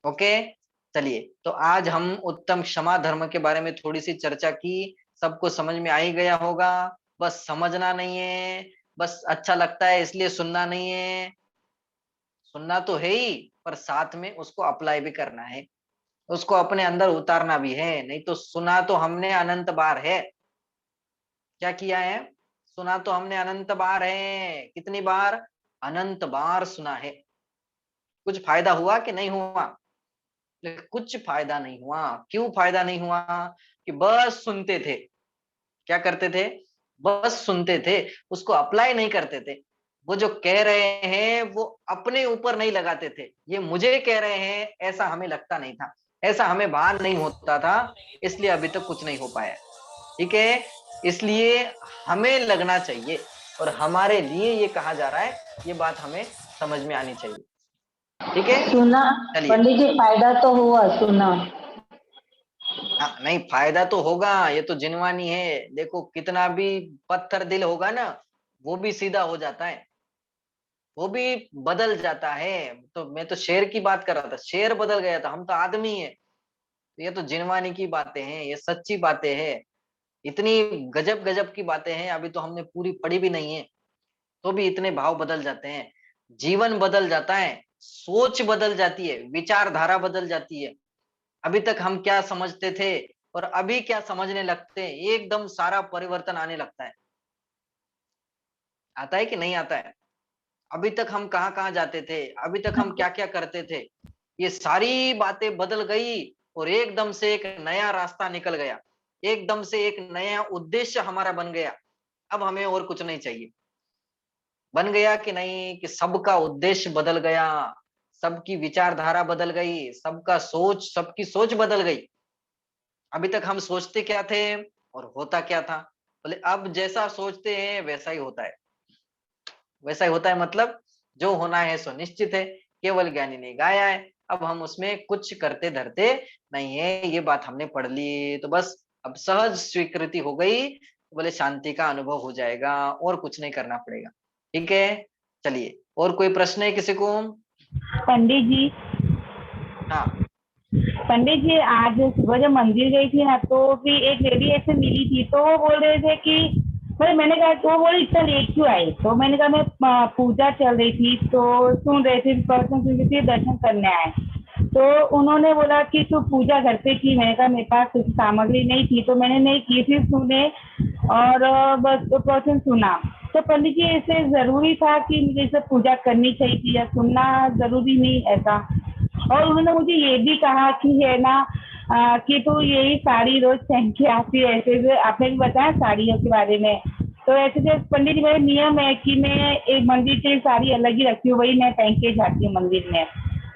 ओके, चलिए तो आज हम उत्तम क्षमा धर्म के बारे में थोड़ी सी चर्चा की। सबको समझ में आ ही गया होगा। बस समझना नहीं है, बस अच्छा लगता है इसलिए सुनना नहीं है। सुनना तो है ही, पर साथ में उसको अप्लाई भी करना है, उसको अपने अंदर उतारना भी है। नहीं तो सुना तो हमने अनंत बार है। क्या किया है? सुना तो हमने अनंत बार है। कितनी बार? अनंत बार सुना है। कुछ फायदा हुआ कि नहीं हुआ? कुछ फायदा नहीं हुआ। क्यों फायदा नहीं हुआ? कि बस सुनते थे। क्या करते थे? बस सुनते थे, उसको अप्लाई नहीं करते थे। वो जो कह रहे हैं वो अपने ऊपर नहीं लगाते थे। ये मुझे कह रहे हैं ऐसा हमें लगता नहीं था, ऐसा हमें भान नहीं होता था, इसलिए अभी तक कुछ नहीं हो पाया। ठीक है, इसलिए हमें लगना चाहिए और हमारे लिए ये कहा जा रहा है, ये बात हमें समझ में आनी चाहिए। ठीक है, सुना चलिए। पंडित जी, फायदा तो हुआ सुना। हाँ, नहीं फायदा तो होगा, ये तो जिनवानी है। देखो कितना भी पत्थर दिल होगा ना, वो भी सीधा हो जाता है, वो भी बदल जाता है। तो मैं तो शेर की बात कर रहा था, शेर बदल गया था, हम तो आदमी है। तो ये तो जिनवानी की बातें हैं, ये सच्ची बातें हैं। इतनी गजब गजब की बातें हैं, अभी तो हमने पूरी पढ़ी भी नहीं है, तो भी इतने भाव बदल जाते हैं। जीवन बदल जाता है, सोच बदल जाती है, विचारधारा बदल जाती है। अभी तक हम क्या समझते थे और अभी क्या समझने लगते हैं, एकदम सारा परिवर्तन आने लगता है। आता है कि नहीं आता है? अभी तक हम कहाँ कहाँ जाते थे, अभी तक हम क्या क्या करते थे, ये सारी बातें बदल गई और एकदम से एक नया रास्ता निकल गया, एकदम से एक नया उद्देश्य हमारा बन गया। अब हमें और कुछ नहीं चाहिए। बन गया कि नहीं? कि सबका उद्देश्य बदल गया, सबकी विचारधारा बदल गई, सबकी सोच बदल गई। अभी तक हम सोचते क्या थे और होता क्या था? बोले अब जैसा सोचते हैं वैसा ही होता है। वैसा ही होता है मतलब जो होना है सो निश्चित है, केवल ज्ञानी ने गाया है। अब हम उसमें कुछ करते धरते नहीं है, ये बात हमने पढ़ ली तो बस अब सहज स्वीकृति हो गई। बोले शांति का अनुभव हो जाएगा और कुछ नहीं करना पड़ेगा। ठीक है, चलिए और कोई प्रश्न है किसी को? पंडित जी, हाँ पंडित जी आज सुबह जब मंदिर गई थी ना, तो भी एक लेडी ऐसे मिली थी, तो वो बोल रहे थे कि भाई, मैंने कहा तो वो बोली इतना लेट क्यों आई? तो मैंने कहा मैं पूजा चल रही थी तो सुन रहे थे, पर्सन सुन रही थी, दर्शन करने आए। तो उन्होंने बोला कि तू पूजा घर पे की? मैंने कहा मेरे पास कुछ सामग्री नहीं थी तो मैंने नहीं की, फिर सुने और बस तो पर्सन सुना। तो पंडित जी ऐसे जरूरी था कि मुझे सब पूजा करनी चाहिए थी या सुनना जरूरी नहीं ऐसा? और उन्होंने मुझे ये भी कहा कि है ना कि तू यही साड़ी रोज पहन के आती है, ऐसे आपने भी बताया साड़ियों के बारे में। तो ऐसे जो पंडित जी मेरा नियम है कि मैं एक मंदिर की साड़ी अलग ही रखती हूँ, वही मैं पहन के जाती हूँ मंदिर में।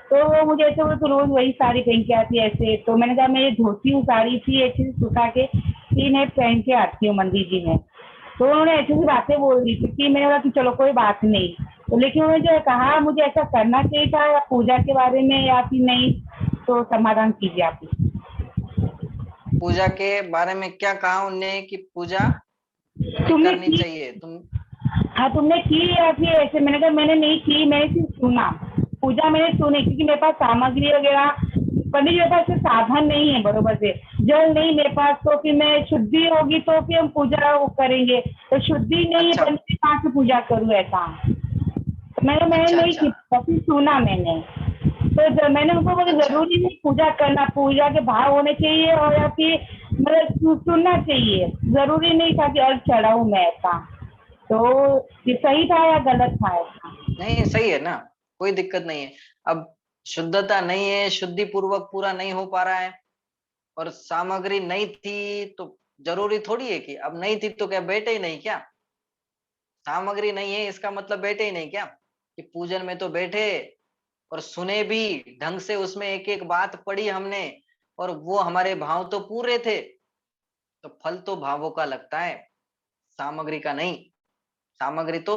तो वो मुझे ऐसे वो तो रोज वही साड़ी पहन के आती है ऐसे। तो मैंने कहा मैं ये धोती हूँ साड़ी थी ऐसे सुखा के इन्हें पहन के आती हूँ मंदिर जी में। तो उन्होंने ऐसी सी बातें बोल दी थी कि मैंने बोला कि चलो कोई बात नहीं। तो लेकिन उन्होंने जो कहा मुझे ऐसा करना चाहिए था या पूजा के बारे में या फिर नहीं, तो समाधान कीजिए आप। पूजा के बारे में क्या कहा उनने कि पूजा तुमने करनी की? चाहिए? तुम हाँ, तुमने की या फिर ऐसे? मैंने कहा मैंने नहीं की, मैंने सिर्फ सुना। पूजा मैंने सुनी, क्योंकि मेरे पास सामग्री वगैरह, पंडित जी मेरे पास से साधन नहीं है बरोबर से, जल नहीं मेरे पास, तो फिर मैं शुद्धि होगी तो फिर हम पूजा वो करेंगे, तो शुद्धि नहीं है अच्छा तो मैं कहाँ से पूजा करूँ ऐसा? तो मैंने अच्छा नहीं अच्छा की, फिर सुना मैंने। तो मैंने उनको बोला अच्छा जरूरी नहीं पूजा करना, पूजा के भाव होने चाहिए और या फिर मतलब सुनना चाहिए, जरूरी नहीं था कि और चढ़ाऊं मैं ऐसा। तो ये सही था या गलत था ऐसा? नहीं, सही है ना, कोई दिक्कत नहीं है। अब शुद्धता नहीं है, शुद्धि पूर्वक पूरा नहीं हो पा रहा है, और सामग्री नहीं थी तो जरूरी थोड़ी है कि अब नहीं थी तो क्या बैठे ही नहीं क्या? सामग्री नहीं है इसका मतलब बैठे ही नहीं क्या? कि पूजन में तो बैठे और सुने भी ढंग से, उसमें एक एक बात पढ़ी हमने, और वो हमारे भाव तो पूरे थे, तो फल तो भावों का लगता है, सामग्री का नहीं। सामग्री तो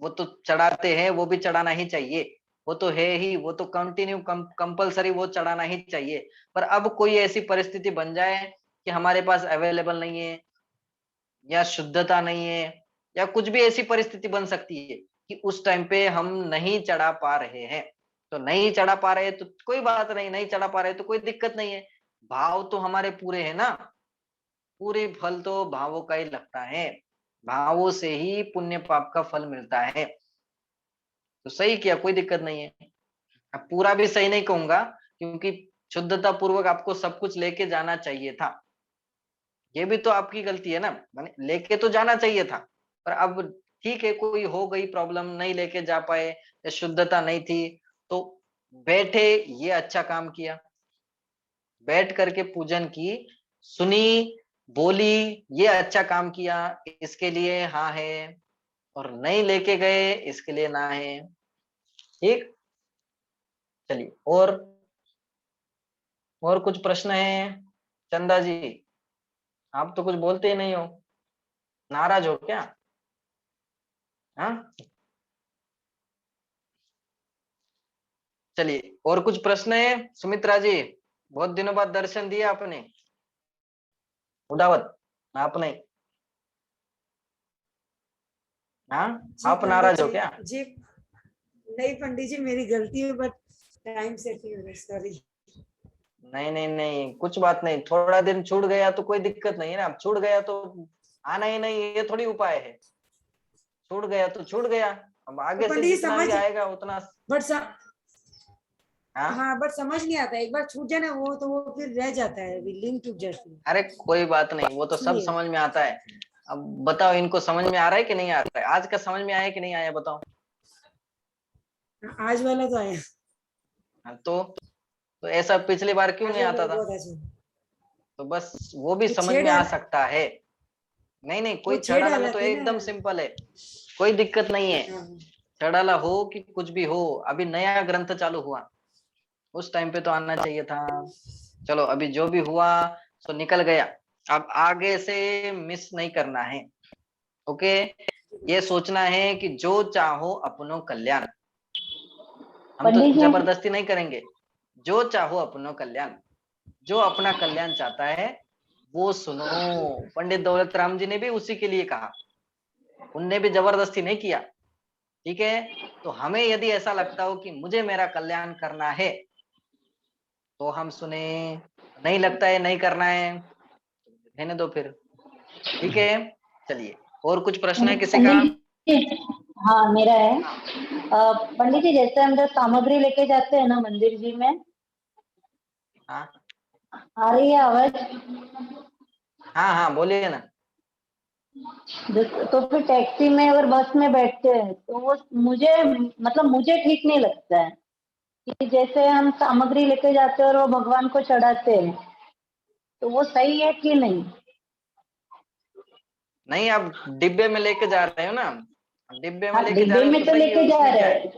वो तो चढ़ाते हैं, वो भी चढ़ाना ही चाहिए, वो तो है ही, वो तो कंटिन्यू कंपलसरी वो चढ़ाना ही चाहिए। पर अब कोई ऐसी परिस्थिति बन जाए कि हमारे पास अवेलेबल नहीं है, या शुद्धता नहीं है, या कुछ भी ऐसी परिस्थिति बन सकती है कि उस टाइम पे हम नहीं चढ़ा पा रहे हैं, तो नहीं चढ़ा पा रहे तो कोई बात नहीं, नहीं चढ़ा पा रहे तो कोई दिक्कत नहीं है, भाव तो हमारे पूरे हैं ना, पूरे फल तो भावों का ही लगता है, भावों से ही पुण्य पाप का फल मिलता है। तो सही किया, कोई दिक्कत नहीं है। अब पूरा भी सही नहीं कहूंगा, क्योंकि शुद्धता पूर्वक आपको सब कुछ लेके जाना चाहिए था, ये भी तो आपकी गलती है ना, माने लेके तो जाना चाहिए था, पर अब ठीक है, कोई हो गई प्रॉब्लम, नहीं लेके जा पाए या शुद्धता नहीं थी, तो बैठे, ये अच्छा काम किया, बैठ करके पूजन की, सुनी, बोली, ये अच्छा काम किया, इसके लिए हाँ है, और नहीं लेके गए इसके लिए ना है। ठीक, चलिए, और कुछ प्रश्न है? चंदा जी, आप तो कुछ बोलते ही नहीं हो, नाराज हो क्या? हाँ, चलिए, और कुछ प्रश्न है? सुमित्रा जी, बहुत दिनों बाद दर्शन दिया आपने, उदावत आपने, हाँ, जी आप पंडित नाराज हो जी। क्या? जी नहीं पंडित जी, मेरी गलती है, बट टाइम से नहीं हो रहा, सॉरी। नहीं नहीं नहीं, कुछ बात नहीं, थोड़ा दिन छूट गया तो कोई दिक्कत नहीं है ना, अब छूट गया तो आना ही नहीं, ये थोड़ी उपाय है, छूट गया तो छूट गया, अब तो आगे से पंडित जी जितना समझ, भी आएगा उतना। बट हाँ, हाँ, बट समझ नहीं आता, एक बार छूट जाए ना वो, तो वो फिर रह जाता है, लिंक टूट जाती है, अरे कोई बात नहीं, वो तो सब इसलिए। समझ में आता है। अब बताओ, इनको समझ में आ रहा है कि नहीं आ रहा है? आज का समझ में आया कि नहीं आया, बताओ। आज वाला तो आया, हाँ, तो ऐसा पिछली बार क्यों आज नहीं वाला आता था? बहुत अच्छा। तो बस वो भी वो समझ छेड़ में आ डाल, सकता है। नहीं नहीं, वो कोई छेड़ छड़ाला में डाला तो थी ना। एकदम सिंपल है, कोई दिक्कत नहीं है। हाँ, छड़ाला हो कि कुछ भी हो, अभी नया ग्रंथ चालू हुआ, उस टाइम पे तो आना चाहिए था। चलो, अभी जो भी हुआ सो निकल गया, अब आगे से मिस नहीं करना है। ओके, ये सोचना है कि जो चाहो अपनो कल्याण, हम तो पंडित जी, जबरदस्ती नहीं करेंगे, जो चाहो अपनो कल्याण, जो अपना कल्याण चाहता है वो सुनो। पंडित दौलत राम जी ने भी उसी के लिए कहा, उनने भी जबरदस्ती नहीं किया। ठीक है, तो हमें यदि ऐसा लगता हो कि मुझे मेरा कल्याण करना है तो हम सुने, नहीं लगता है नहीं करना है रहने दो फिर। ठीक है, चलिए, और कुछ प्रश्न है किसी का? पंडित जी, हाँ मेरा है। पंडित जी, जैसे हम जो सामग्री लेके जाते हैं ना मंदिर जी में, हाँ आ रही है आवाज? हाँ हाँ, बोलिए ना। तो फिर टैक्सी में अगर बस में बैठते हैं तो वो मुझे, मतलब मुझे ठीक नहीं लगता है कि जैसे हम सामग्री लेके जाते हैं और वो भगवान को चढ़ाते हैं, तो वो सही है कि नहीं? नहीं, आप डिब्बे में लेके जा रहे हो ना, डिब्बे में हाँ, लेके जा डिब्बे रहे हो में तो तो सही है, लेके जा उसमें क्या रहे है? हैं,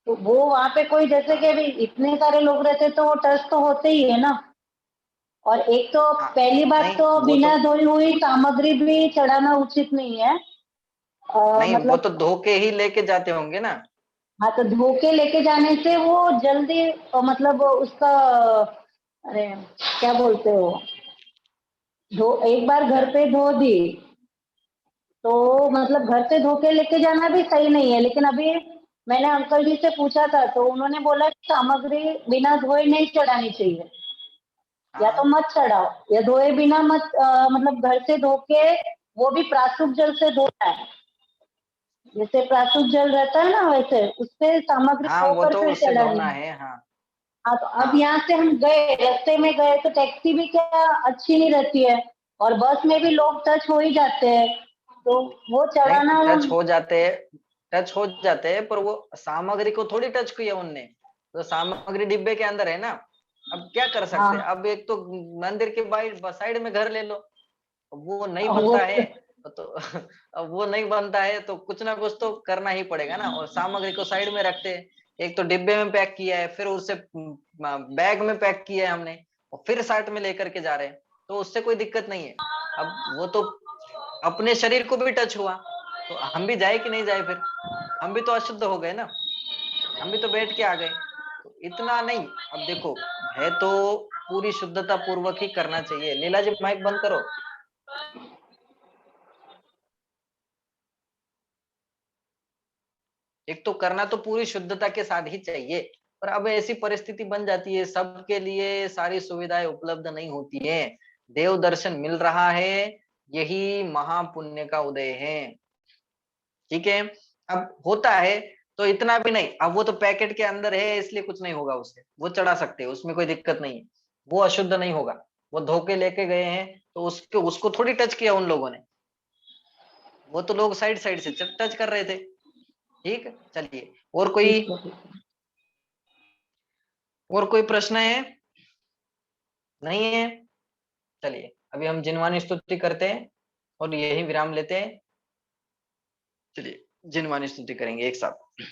तो वो वहां पे कोई, जैसे कि अभी इतने सारे लोग रहते तो वो टच तो होते ही है ना। और एक तो हाँ, पहली बात नहीं तो वो तो, बिना धोई हुई सामग्री भी चढ़ाना उचित नहीं है। नहीं वो तो मतलब, धो के ही लेके जाते होंगे ना। हाँ, तो धो के लेके जाने से वो जल्दी मतलब उसका अरे क्या बोलते हो, एक बार घर पे धो दी तो मतलब घर से धो के लेके जाना भी सही नहीं है, लेकिन अभी मैंने अंकल जी से पूछा था तो उन्होंने बोला कि सामग्री बिना धोए नहीं चढ़ानी चाहिए, या तो हाँ मत चढ़ाओ, या धोए बिना मत मतलब घर से धो के, वो भी प्रासूक जल से धोना है, जैसे प्रासूक जल रहता है ना वैसे उससे सामग्री हाँ, वो धोकर तो फिर उससे चढ़ानी धोना है। है। हाँ हाँ तो अब हाँ यहाँ से हम गए, रास्ते में गए तो टैक्सी भी क्या अच्छी नहीं रहती है, और बस में भी लोग टच हो ही जाते हैं, तो वो नहीं, चढ़ाना। टच हो जाते हैं, पर वो सामग्री को थोड़ी टच किया उनने, तो सामग्री डिब्बे के अंदर है ना। अब क्या कर सकते हैं, हाँ अब एक तो मंदिर के बाहर साइड में घर ले लो, वो नहीं वो बनता है तो अब वो नहीं बनता है तो कुछ ना कुछ तो करना ही पड़ेगा ना। और सामग्री को साइड में रखते हैं, एक तो डिब्बे में पैक किया है, फिर उसे बैग में पैक किया है हमने, और फिर साथ में लेकर के जा रहे हैं, तो उससे कोई दिक्कत नहीं है। अब वो तो अपने शरीर को भी टच हुआ, तो हम भी जाए कि नहीं जाए, फिर हम भी तो अशुद्ध हो गए ना, हम भी तो बैठ के आ गए। तो इतना नहीं, अब देखो, है तो पूरी शुद्धता पूर्वक ही करना चाहिए। लीला जी माइक बंद करो। एक तो करना तो पूरी शुद्धता के साथ ही चाहिए, पर अब ऐसी परिस्थिति बन जाती है, सबके लिए सारी सुविधाएं उपलब्ध नहीं होती है। देव दर्शन मिल रहा है, यही महापुण्य का उदय है। ठीक है, अब होता है तो इतना भी नहीं, अब वो तो पैकेट के अंदर है इसलिए कुछ नहीं होगा, उससे वो चढ़ा सकते हैं, उसमें कोई दिक्कत नहीं है, वो अशुद्ध नहीं होगा। वो धोके लेके गए हैं तो उसको थोड़ी टच किया उन लोगों ने, वो तो लोग साइड साइड से टच कर रहे थे। ठीक है, चलिए, ठीक है ठीक है। और कोई प्रश्न है? नहीं है? चलिए, अभी हम जिनवानी स्तुति करते हैं और यही विराम लेते हैं। चलिए, जिनवानी स्तुति करेंगे एक साथ।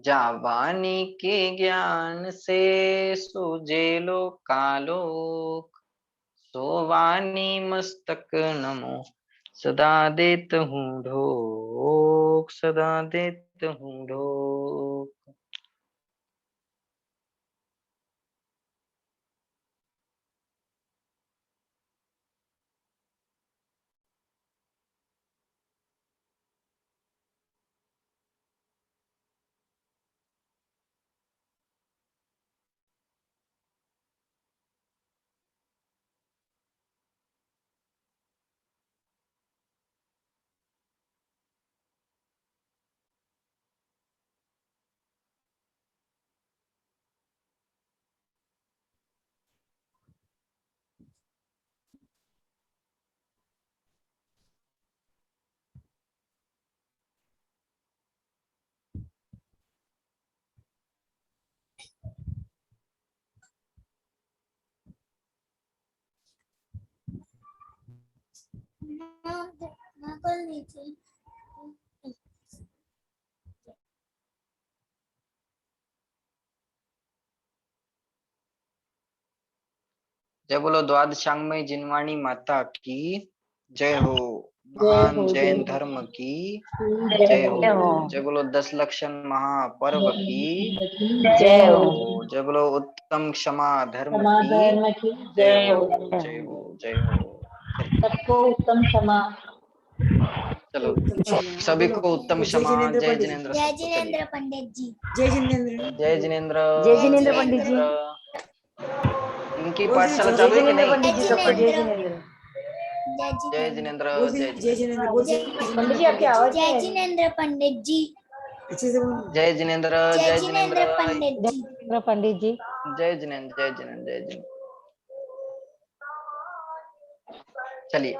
जावानी के ज्ञान से सूझे लो कालोक, सोवानी मस्तक नमो सदा देत हूँ ढोक, सदा देत हूँ ढोक। जय बोलो द्वादशांगमयी जिनवाणी माता की जय हो। जय महान हो जय जैन हो धर्म की जय जय हो हो। जय बोलो 10 लक्षण महापर्व की जय जय हो, हो। जय बोलो उत्तम क्षमा धर्म की समाधर्म की जय जय हो। हो, जय हो, जय हो। चलिए, सबको उत्तम क्षमा। चलो, उत्तम क्षमा सभी बोलो। को उत्तम जय क्षमा। जिनेन्द्र जय पंडित जी। जिनेन्द्र जय सबको। चलिए, जिनेन्द्र पंडित जी। जय जिनेन्द्र। जय जिनेन्द्र। जय जय जिनेन्द्र पंडित जी। जिनेन्द्र। इनकी बोल दीजिए पाठशाला जय जय चालू है कि जिनेन्द्र। जिनेन्द्र नहीं? पंडित जी सबको जय जिनेन्द्र। जय जय जिनेन्द्र। जिनेन्द्र। बोल जय दीजिए जय जिनेन्द्र। जिनेन्द्र। बोल जय दीजिए पंडित जिनेन्द्र जी आपकी पंडित जी। आवाज नहीं जय आ रही। जिनेन्द्र पंडित जी। अच्छे से बोल। जय जिनेन्द्र। जय जय जिनेन्द्र जिनेन्द्र। पंडित जय जी। जिनेन्द्र पंडित जी। जय जिनेन्द्र। जय जिनेन्द्र। जय जिनेन्द्र। चलिए,